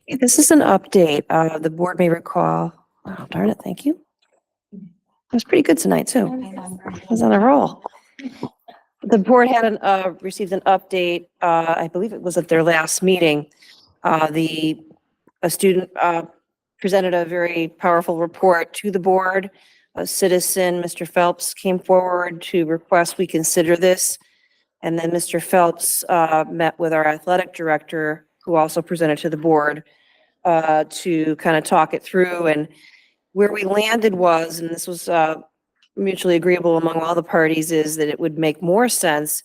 This is an update. The board may recall, oh, darn it, thank you. was pretty good tonight, too. I was on a roll. The board had received an update, I believe it was at their last meeting. A student presented a very powerful report to the board. A citizen, Mr. Phelps, came forward to request we consider this. And then Mr. Phelps met with our athletic director, who also presented to the board, to kind of talk it through. And where we landed was, and this was mutually agreeable among all the parties, is that it would make more sense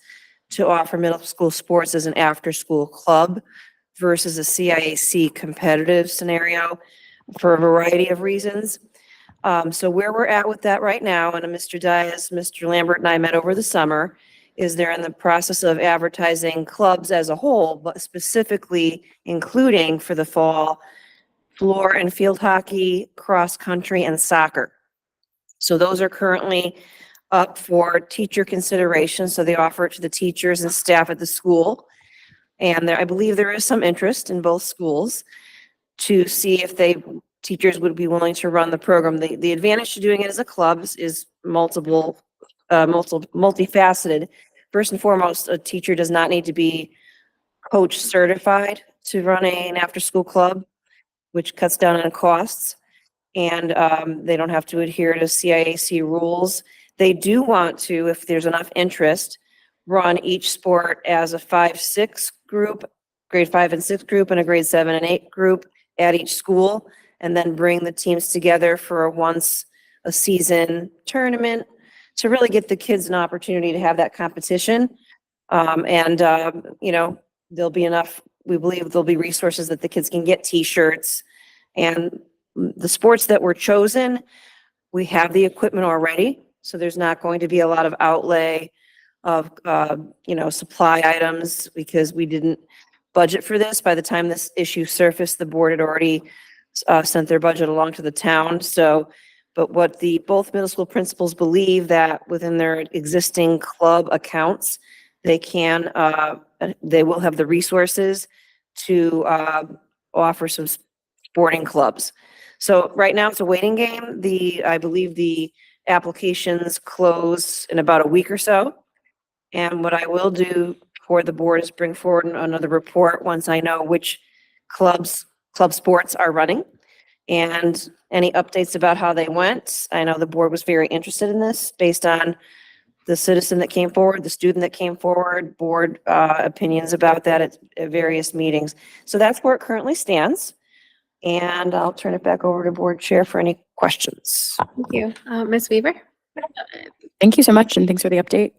to offer middle school sports as an after-school club versus a CIAC competitive scenario for a variety of reasons. So where we're at with that right now, and Mr. Dias, Mr. Lambert, and I met over the summer, is they're in the process of advertising clubs as a whole, but specifically including for the fall, floor and field hockey, cross country, and soccer. So those are currently up for teacher consideration. So they offer it to the teachers and staff at the school. And I believe there is some interest in both schools to see if teachers would be willing to run the program. The advantage to doing it as a club is multifaceted. First and foremost, a teacher does not need to be coach certified to run an after-school club, which cuts down on costs. And they don't have to adhere to CIAC rules. They do want to, if there's enough interest, run each sport as a 5-6 group, grade 5 and 6 group, and a grade 7 and 8 group at each school, and then bring the teams together for a once a season tournament to really get the kids an opportunity to have that competition. There'll be enough, we believe there'll be resources that the kids can get t-shirts. And the sports that were chosen, we have the equipment already. So there's not going to be a lot of outlay of, supply items because we didn't budget for this. By the time this issue surfaced, the board had already sent their budget along to the town. But what both middle school principals believe that within their existing club accounts, they will have the resources to offer some sporting clubs. So right now it's a waiting game. I believe the applications close in about a week or so. And what I will do for the board is bring forward another report once I know which club sports are running and any updates about how they went. I know the board was very interested in this based on the citizen that came forward, the student that came forward, board opinions about that at various meetings. So that's where it currently stands. And I'll turn it back over to board chair for any questions. Thank you. Ms. Weaver? Thank you so much, and thanks for the update.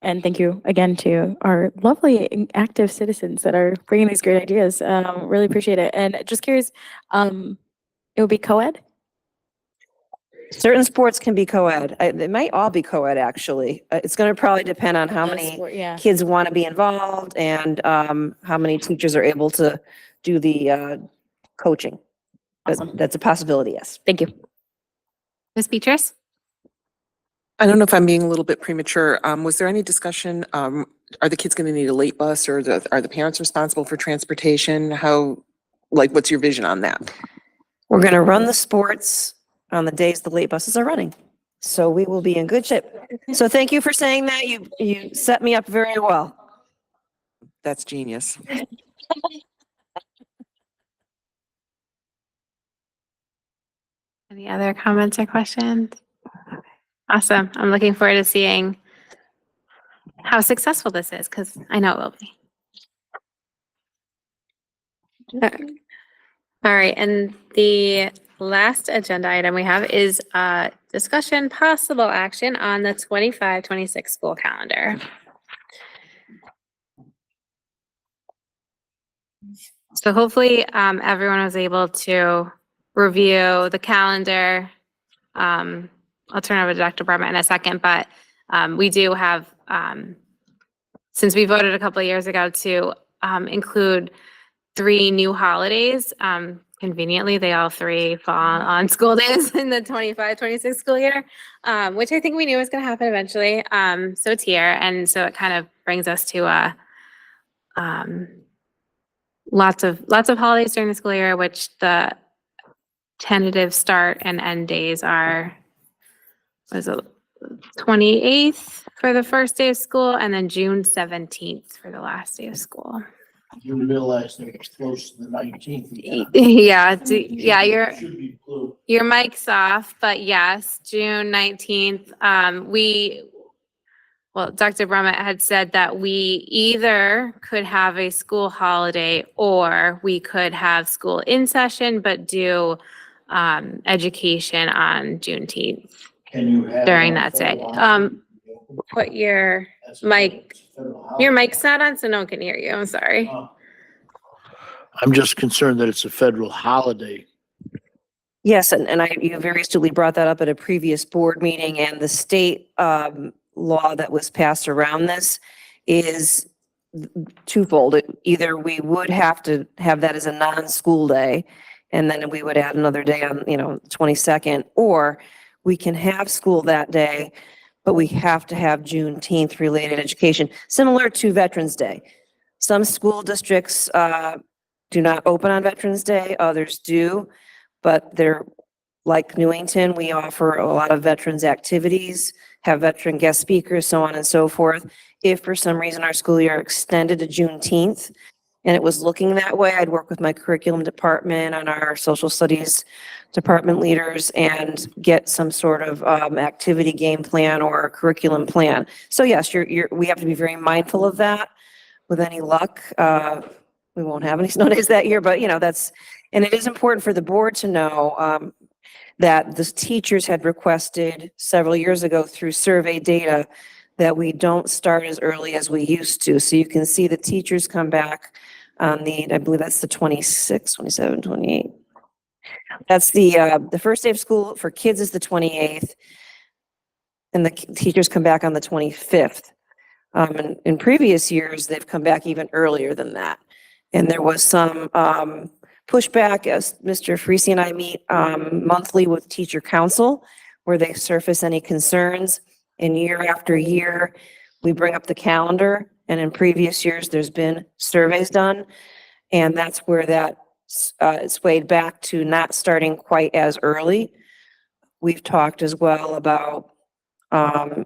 And thank you again to our lovely and active citizens that are bringing these great ideas. Really appreciate it. And just curious, it will be co-ed? Certain sports can be co-ed. They might all be co-ed, actually. It's going to probably depend on how many kids want to be involved and how many teachers are able to do the coaching. Awesome. That's a possibility, yes. Thank you. Ms. Peters? I don't know if I'm being a little bit premature. Was there any discussion, are the kids going to need a late bus or are the parents responsible for transportation? What's your vision on that? We're going to run the sports on the days the late buses are running. So we will be in good shape. So thank you for saying that. You set me up very well. That's genius. Any other comments or questions? Awesome. I'm looking forward to seeing how successful this is because I know it will be. All right. And the last agenda item we have is discussion possible action on the 25-26 school calendar. So hopefully everyone was able to review the calendar. I'll turn over to Dr. Barma in a second, but we do have, since we voted a couple of years ago to include 3 new holidays, conveniently, they all 3 fall on school days in the 25-26 school year, which I think we knew was going to happen eventually. So it's here. And so it kind of brings us to lots of holidays during the school year, which the tentative start and end days are was it 28th for the first day of school, and then June 17th for the last day of school. You realize that it's close to the 19th. Yeah, yeah, Should be blue. your mic's off, but yes, June 19th. Well, Dr. Brummett had said that we either could have a school holiday or we could have school in session, but do education on Juneteenth Can you have? during that day. Put your mic's not on, so no one can hear you. I'm sorry. I'm just concerned that it's a federal holiday. Yes, and you very astutely brought that up at a previous board meeting, and the state law that was passed around this is twofold. Either we would have to have that as a non-school day, and then we would add another day on, 22nd, or we can have school that day, but we have to have Juneteenth related education, similar to Veterans Day. Some school districts do not open on Veterans Day, others do, but they're like Newington, we offer a lot of veterans activities, have veteran guest speakers, so on and so forth. If for some reason our school year extended to Juneteenth and it was looking that way, I'd work with my curriculum department and our social studies department leaders and get some sort of activity game plan or curriculum plan. So yes, we have to be very mindful of that. With any luck, we won't have any snow days that year, but and it is important for the board to know that the teachers had requested several years ago through survey data that we don't start as early as we used to. So you can see the teachers come back on I believe that's the 26, 27, 28. That's the first day of school for kids is the 28th, and the teachers come back on the 25th. In previous years, they've come back even earlier than that. And there was some pushback, as Mr. Freese and I meet monthly with teacher council, where they surface any concerns. And year after year, we bring up the calendar. And in previous years, there's been surveys done. And that's where that swayed back to not starting quite as early. We've talked as well about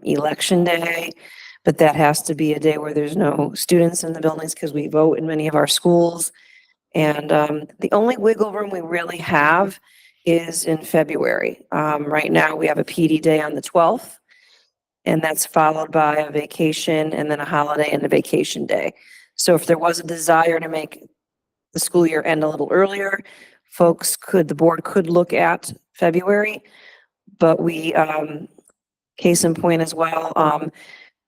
election day, but that has to be a day where there's no students in the buildings because we vote in many of our schools. And the only wiggle room we really have is in February. Right now, we have a PD day on the 12th, and that's followed by a vacation and then a holiday and a vacation day. So if there was a desire to make the school year end a little earlier, the board could look at February, but case in point as well,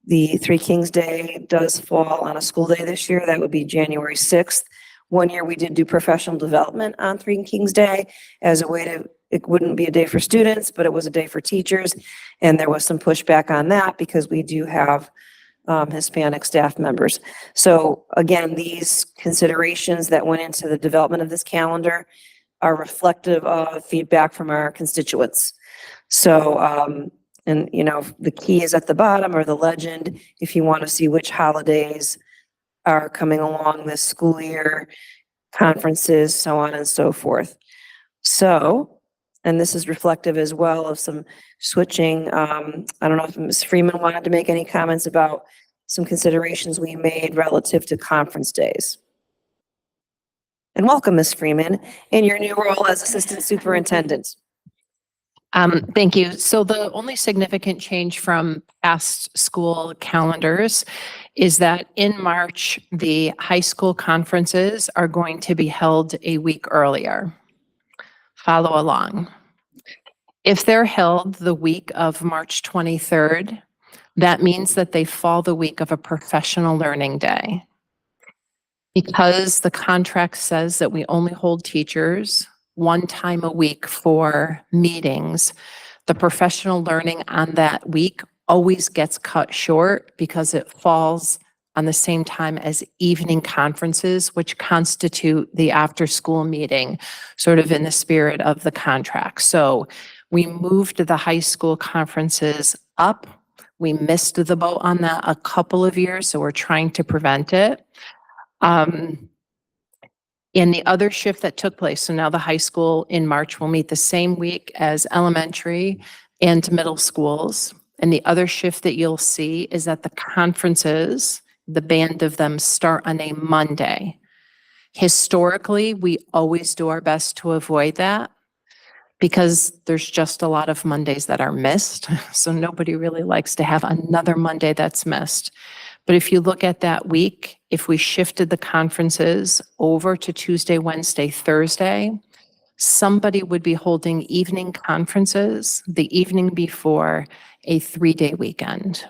the Three Kings Day does fall on a school day this year. That would be January 6th. One year we did do professional development on Three Kings Day as a way it wouldn't be a day for students, but it was a day for teachers. And there was some pushback on that because we do have Hispanic staff members. So again, these considerations that went into the development of this calendar are reflective of feedback from our constituents. So, the key is at the bottom, or the legend, if you want to see which holidays are coming along this school year, conferences, so on and so forth. So, and this is reflective as well of some switching. I don't know if Ms. Freeman wanted to make any comments about some considerations we made relative to conference days. And welcome, Ms. Freeman, in your new role as Assistant Superintendent. Thank you. So the only significant change from past school calendars is that in March, the high school conferences are going to be held a week earlier. Follow along. If they're held the week of March 23rd, that means that they fall the week of a professional learning day. Because the contract says that we only hold teachers one time a week for meetings, the professional learning on that week always gets cut short because it falls on the same time as evening conferences, which constitute the after-school meeting, sort of in the spirit of the contract. So we moved the high school conferences up. We missed the boat on that a couple of years, so we're trying to prevent it. In the other shift that took place, so now the high school in March will meet the same week as elementary and middle schools. And the other shift that you'll see is that the conferences, the band of them, start on a Monday. Historically, we always do our best to avoid that because there's just a lot of Mondays that are missed. So nobody really likes to have another Monday that's missed. But if you look at that week, if we shifted the conferences over to Tuesday, Wednesday, Thursday, somebody would be holding evening conferences the evening before a 3-day weekend.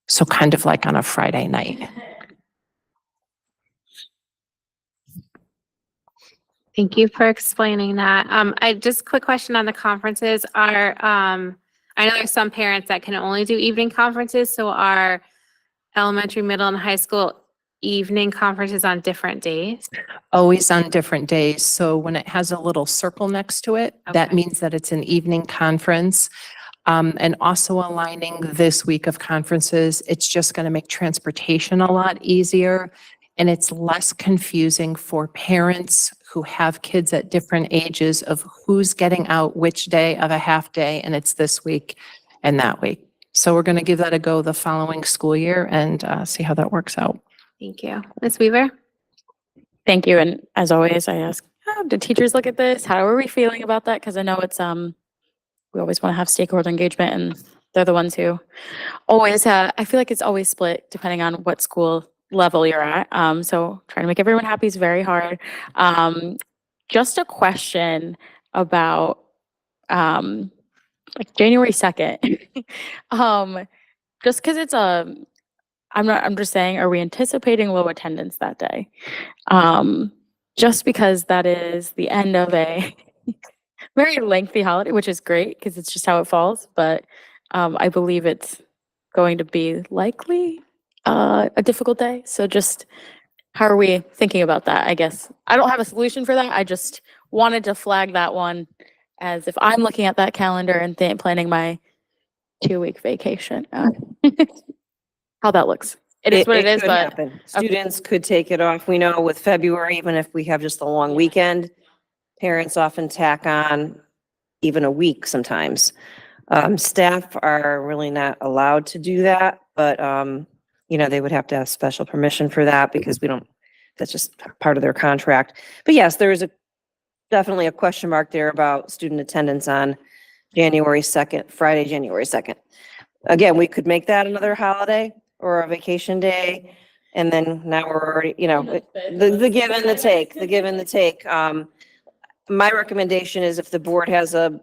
So kind of like on a Friday night. Thank you for explaining that. I just quick question on the conferences are, I know there's some parents that can only do evening conferences. So are elementary, middle and high school evening conferences on different days? Always on different days. So when it has a little circle next to it, that means that it's an evening conference. And also aligning this week of conferences, it's just going to make transportation a lot easier. And it's less confusing for parents who have kids at different ages of who's getting out which day of a half day, and it's this week and that week. So we're going to give that a go the following school year and see how that works out. Thank you. Ms. Weaver? Thank you. And as always, I ask, how did teachers look at this? How are we feeling about that? Because I know it's, we always want to have stakeholder engagement, and they're the ones who always, I feel like it's always split depending on what school level you're at. So trying to make everyone happy is very hard. Just a question about like January 2nd. Just because it's I'm just saying, are we anticipating low attendance that day? Just because that is the end of a very lengthy holiday, which is great because it's just how it falls. But I believe it's going to be likely a difficult day. So just how are we thinking about that? I guess I don't have a solution for that. I just wanted to flag that one as if I'm looking at that calendar and planning my 2-week vacation. How that looks. It is what it is, could but happen. Students could take it off. We know with February, even if we have just a long weekend, parents often tack on even a week sometimes. Staff are really not allowed to do that, but, they would have to have special permission for that because that's just part of their contract. But yes, there is definitely a question mark there about student attendance on January 2nd, Friday, January 2nd. Again, we could make that another holiday or a vacation day. And then now we're already, the give and the take. My recommendation is if the board has an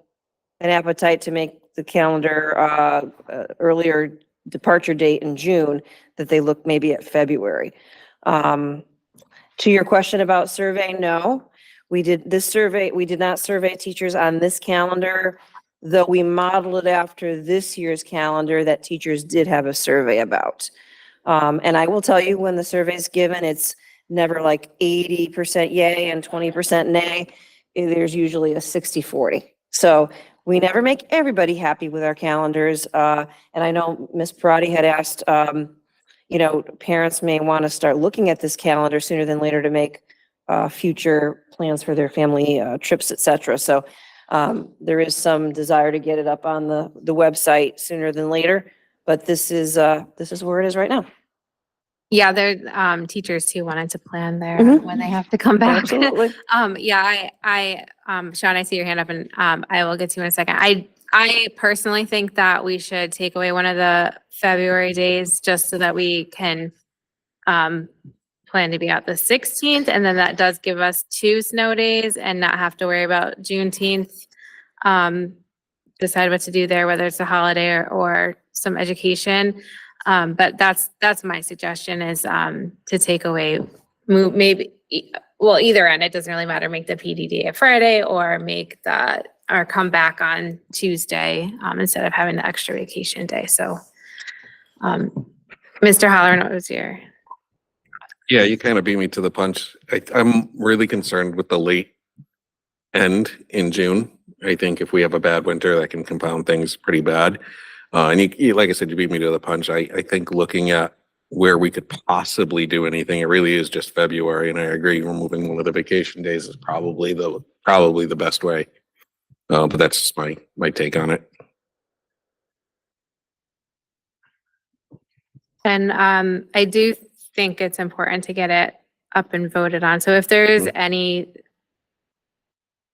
appetite to make the calendar earlier departure date in June, that they look maybe at February. To your question about survey, no. We did not survey teachers on this calendar, though we modeled it after this year's calendar that teachers did have a survey about. And I will tell you, when the survey's given, it's never like 80% yay and 20% nay. There's usually a 60-40. So we never make everybody happy with our calendars. And I know Ms. Parati had asked, parents may want to start looking at this calendar sooner than later to make future plans for their family trips, et cetera. So there is some desire to get it up on the website sooner than later, but this is where it is right now. Yeah, there teachers who wanted to plan their when they have to come back. Absolutely. Sean, I see your hand up, and I will get to you in a second. I personally think that we should take away one of the February days just so that we can plan to be out the 16th, and then that does give us 2 snow days and not have to worry about Juneteenth. Decide what to do there, whether it's a holiday or some education. But that's my suggestion is to take away, move maybe, well, either end, it doesn't really matter, make the PDD a Friday or or come back on Tuesday instead of having the extra vacation day. So, Mr. Holloran, what was your? Yeah, you kind of beat me to the punch. I'm really concerned with the late end in June. I think if we have a bad winter, that can compound things pretty bad. And like I said, you beat me to the punch. I think looking at where we could possibly do anything, it really is just February. And I agree, removing one of the vacation days is probably the best way. But that's just my take on it. And I do think it's important to get it up and voted on. So if there is any,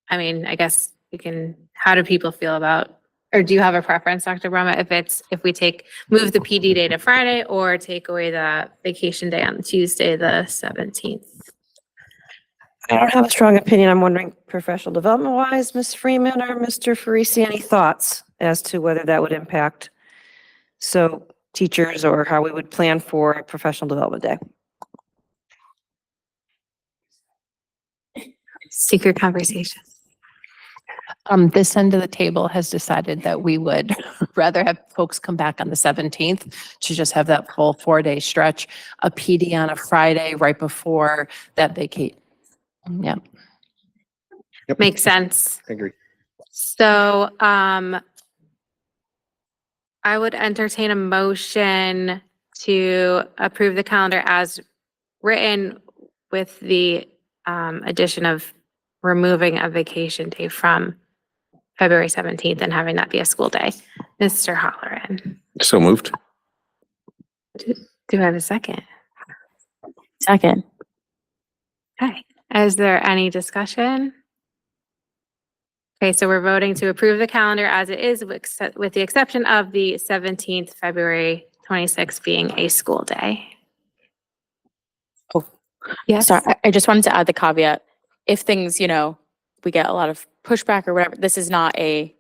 I mean, I guess we can, how do people feel about, or do you have a preference, Dr. Brahma, if we move the PD day to Friday or take away the vacation day on Tuesday, the 17th? I don't have a strong opinion. I'm wondering professional development wise, Ms. Freeman or Mr. Farisi, any thoughts as to whether that would impact teachers or how we would plan for a professional development day? Secret conversation. This end of the table has decided that we would rather have folks come back on the 17th to just have that full 4-day stretch, a PD on a Friday right before that vacate. Yeah. Yep. Makes sense. I agree. So, I would entertain a motion to approve the calendar as written with the addition of removing a vacation day from February 17th and having that be a school day. Mr. Holleran. So moved. Do I have a second? Second. Okay. Is there any discussion? Okay, so we're voting to approve the calendar as it is, with the exception of the 17th, February 26th being a school day. Oh, yes. Sorry, I just wanted to add the caveat. If things, we get a lot of pushback or whatever, this is not a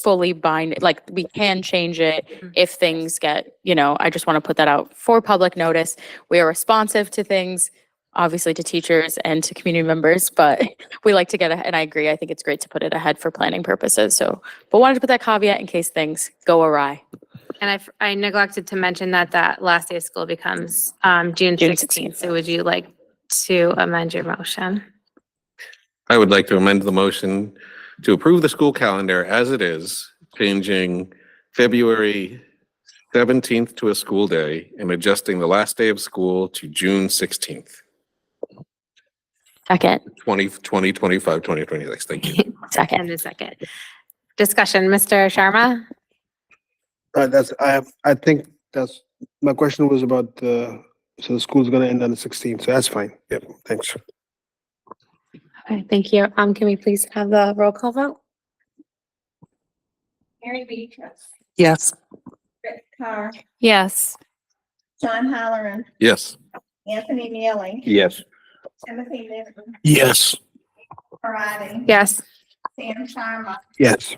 fully bind, like we can change it if things get, I just want to put that out for public notice. We are responsive to things, obviously to teachers and to community members, but we like to get ahead, and I agree, I think it's great to put it ahead for planning purposes. So, but wanted to put that caveat in case things go awry. And I neglected to mention that last day of school becomes June 16th. So would you like to amend your motion? I would like to amend the motion to approve the school calendar as it is, changing February 17th to a school day and adjusting the last day of school to June 16th. Second. 2025, 2026. Thank you. Second. And a second. Discussion, Mr. Sharma? I think that's, my question was about so the school's gonna end on the 16th, so that's fine. Yep, thanks. Okay, thank you. Can we please have the roll call vote? Mary Beatrice, Yes. Rick Carr, Yes. John Halloran, Yes. Anthony Neely, Yes. Timothy Newton, Yes. Parati, Yes. Sam Sharma, Yes.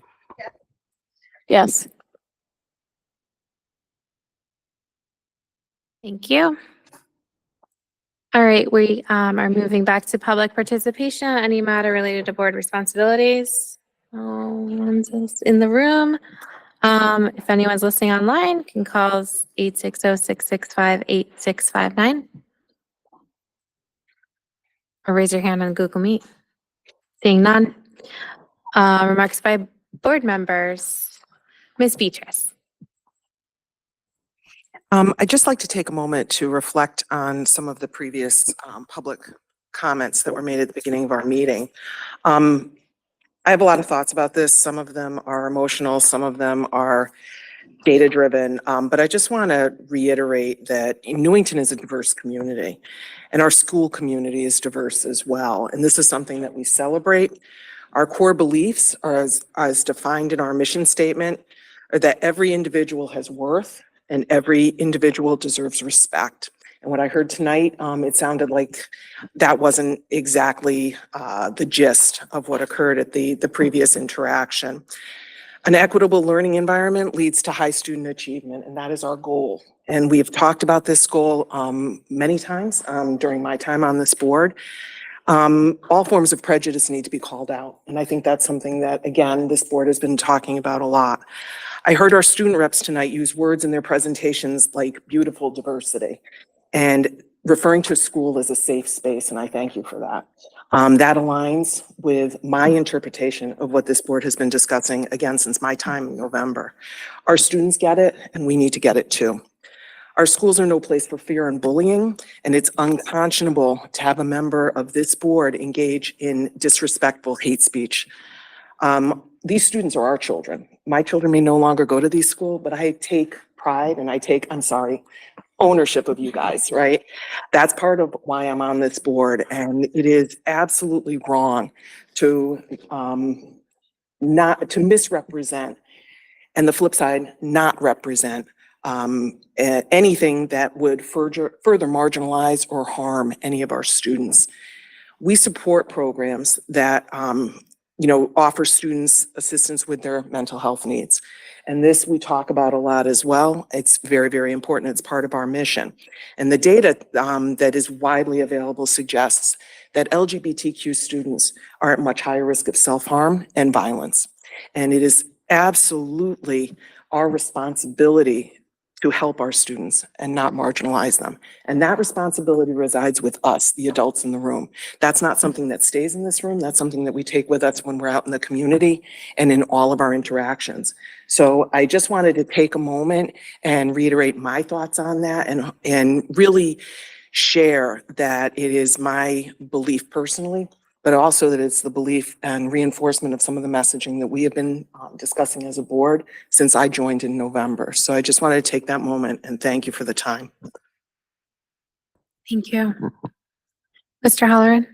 Yes. Thank you. All right, we are moving back to public participation. Any matter related to board responsibilities? No one's in the room. If anyone's listening online, can call 860-665-8659. Or raise your hand on Google Meet. Seeing none. Remarks by board members. Ms. Beatrice. I'd just like to take a moment to reflect on some of the previous public comments that were made at the beginning of our meeting. I have a lot of thoughts about this. Some of them are emotional, some of them are data-driven, but I just want to reiterate that Newington is a diverse community, and our school community is diverse as well. And this is something that we celebrate. Our core beliefs are as defined in our mission statement, are that every individual has worth and every individual deserves respect. And what I heard tonight, it sounded like that wasn't exactly the gist of what occurred at the previous interaction. An equitable learning environment leads to high student achievement, and that is our goal. And we've talked about this goal many times during my time on this board. All forms of prejudice need to be called out. And I think that's something that, again, this board has been talking about a lot. I heard our student reps tonight use words in their presentations like beautiful diversity and referring to school as a safe space, and I thank you for that. That aligns with my interpretation of what this board has been discussing, again, since my time in November. Our students get it, and we need to get it too. Our schools are no place for fear and bullying, and it's unconscionable to have a member of this board engage in disrespectful hate speech. these students are our children. My children may no longer go to these schools, but I take pride and ownership of you guys, right? That's part of why I'm on this board, and it is absolutely wrong to not to misrepresent, and the flip side, not represent anything that would further marginalize or harm any of our students. We support programs that offer students assistance with their mental health needs. And this we talk about a lot as well. It's very, very important. It's part of our mission. And the data that is widely available suggests that LGBTQ students are at much higher risk of self-harm and violence. And it is absolutely our responsibility to help our students and not marginalize them. And that responsibility resides with us, the adults in the room. That's not something that stays in this room. That's something that we take with us when we're out in the community and in all of our interactions. So I just wanted to take a moment and reiterate my thoughts on that and really share that it is my belief personally, but also that it's the belief and reinforcement of some of the messaging that we have been discussing as a board since I joined in November. So I just wanted to take that moment and thank you for the time. Thank you. Mr. Halloran?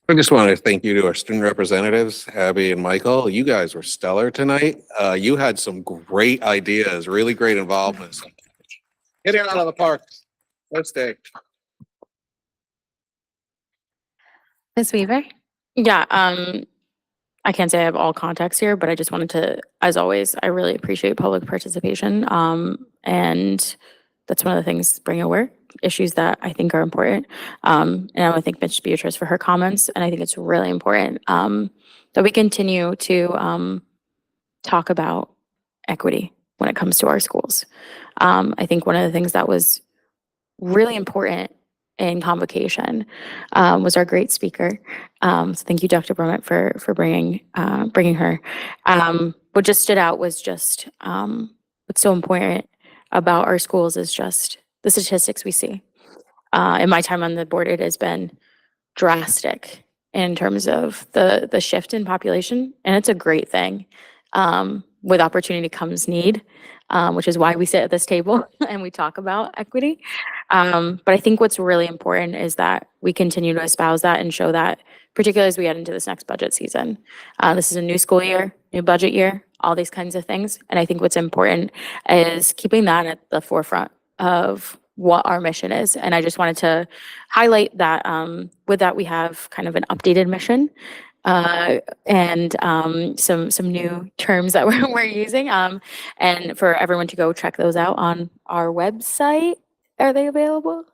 I just want to thank you to our student representatives, Abby and Michael. You guys were stellar tonight. You had some great ideas, really great involvement. So get it out of the park. Let's stay. Ms. Weaver? Yeah, I can't say I have all context here, but I just wanted to, as always, I really appreciate public participation. And that's one of the things bring aware issues that I think are important. And I want to thank Ms. Beatrice for her comments. And I think it's really important that we continue to talk about equity when it comes to our schools. I think one of the things that was really important in convocation was our great speaker. So thank you, Dr. Brummett, for bringing her. What just stood out was just what's so important about our schools is just the statistics we see. In my time on the board, it has been drastic in terms of the shift in population, and it's a great thing. With opportunity comes need, which is why we sit at this table and we talk about equity. But I think what's really important is that we continue to espouse that and show that, particularly as we head into this next budget season. This is a new school year, new budget year, all these kinds of things. And I think what's important is keeping that at the forefront of what our mission is. And I just wanted to highlight that with that, we have kind of an updated mission and some new terms that we're using. And for everyone to go check those out on our website. Are they available?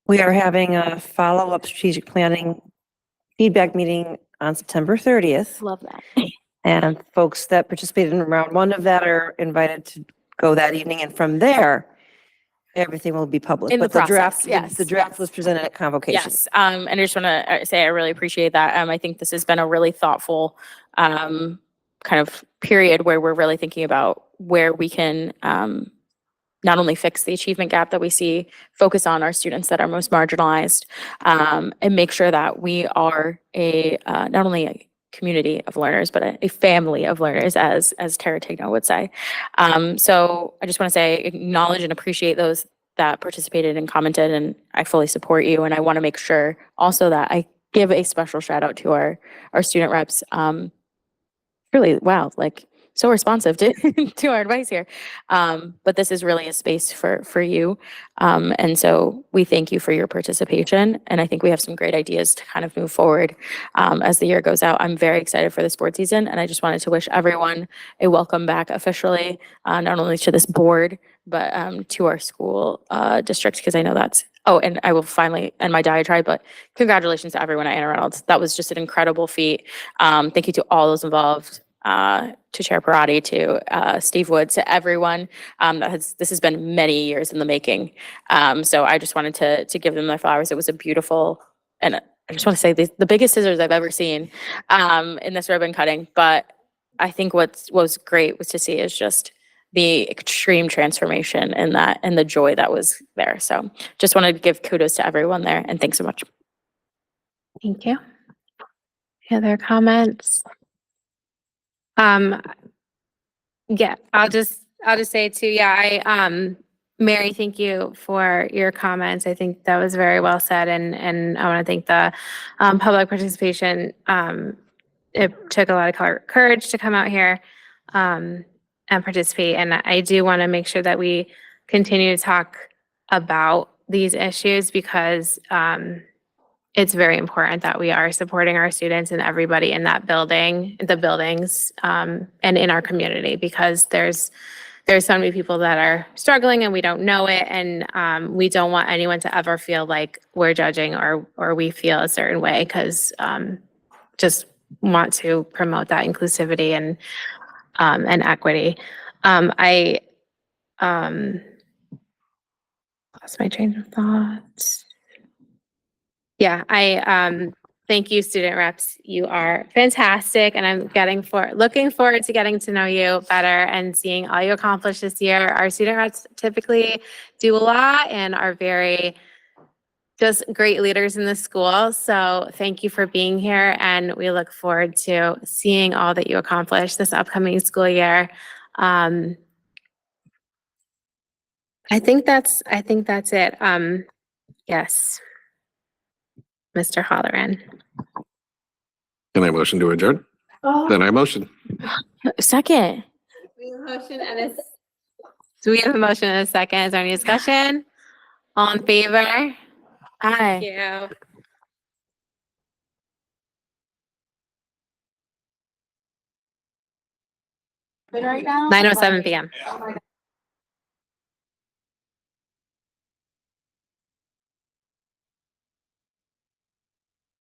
We are having a follow-up strategic planning feedback meeting on September 30th. Love that. And folks that participated in round one of that are invited to go that evening. And from there, everything will be public. In the But the process, draft, yes. the draft was presented at convocation. Yes, and I just want to say I really appreciate that. I think this has been a really thoughtful kind of period where we're really thinking about where we can not only fix the achievement gap that we see, focus on our students that are most marginalized, and make sure that we are not only a community of learners, but a family of learners, as Tara Tigno would say. So I just want to say, acknowledge and appreciate those that participated and commented, and I fully support you. And I want to make sure also that I give a special shout out to our student reps. Really, wow, like so responsive to to our advice here. But this is really a space for you. And so we thank you for your participation. And I think we have some great ideas to kind of move forward as the year goes out. I'm very excited for the sports season. And I just wanted to wish everyone a welcome back officially, not only to this board, but to our school district, because I know that's, oh, and I will finally end my diatribe, but congratulations to everyone at Anna Reynolds. That was just an incredible feat. Thank you to all those involved. To Chair Parati, to Steve Wood, to everyone. This has been many years in the making. So I just wanted to give them their flowers. It was a beautiful, and I just want to say the biggest scissors I've ever seen in this ribbon cutting. But I think what was great was to see is just the extreme transformation in that and the joy that was there. So just wanted to give kudos to everyone there, and thanks so much. Thank you. Any other comments? Yeah, I'll just say too, yeah, Mary, thank you for your comments. I think that was very well said, and I want to thank the public participation. It took a lot of courage to come out here and participate, and I do want to make sure that we continue to talk about these issues because it's very important that we are supporting our students and everybody in that building, the buildings, and in our community, because there's so many people that are struggling and we don't know it, and we don't want anyone to ever feel like we're judging or we feel a certain way, because just want to promote that inclusivity and equity. I lost my train of thought. Yeah, I thank you, student reps. You are fantastic, and I'm looking forward to getting to know you better and seeing all you accomplish this year. Our student reps typically do a lot and are very just great leaders in the school. So thank you for being here, and we look forward to seeing all that you accomplish this upcoming school year. I think that's it. Yes. Mr. Holleran. Can I motion to adjourn? Then I motion. Second. We have a motion and a do we have a motion and a second? Is there any discussion? All in favor? Aye. Thank you. 9:07 p.m.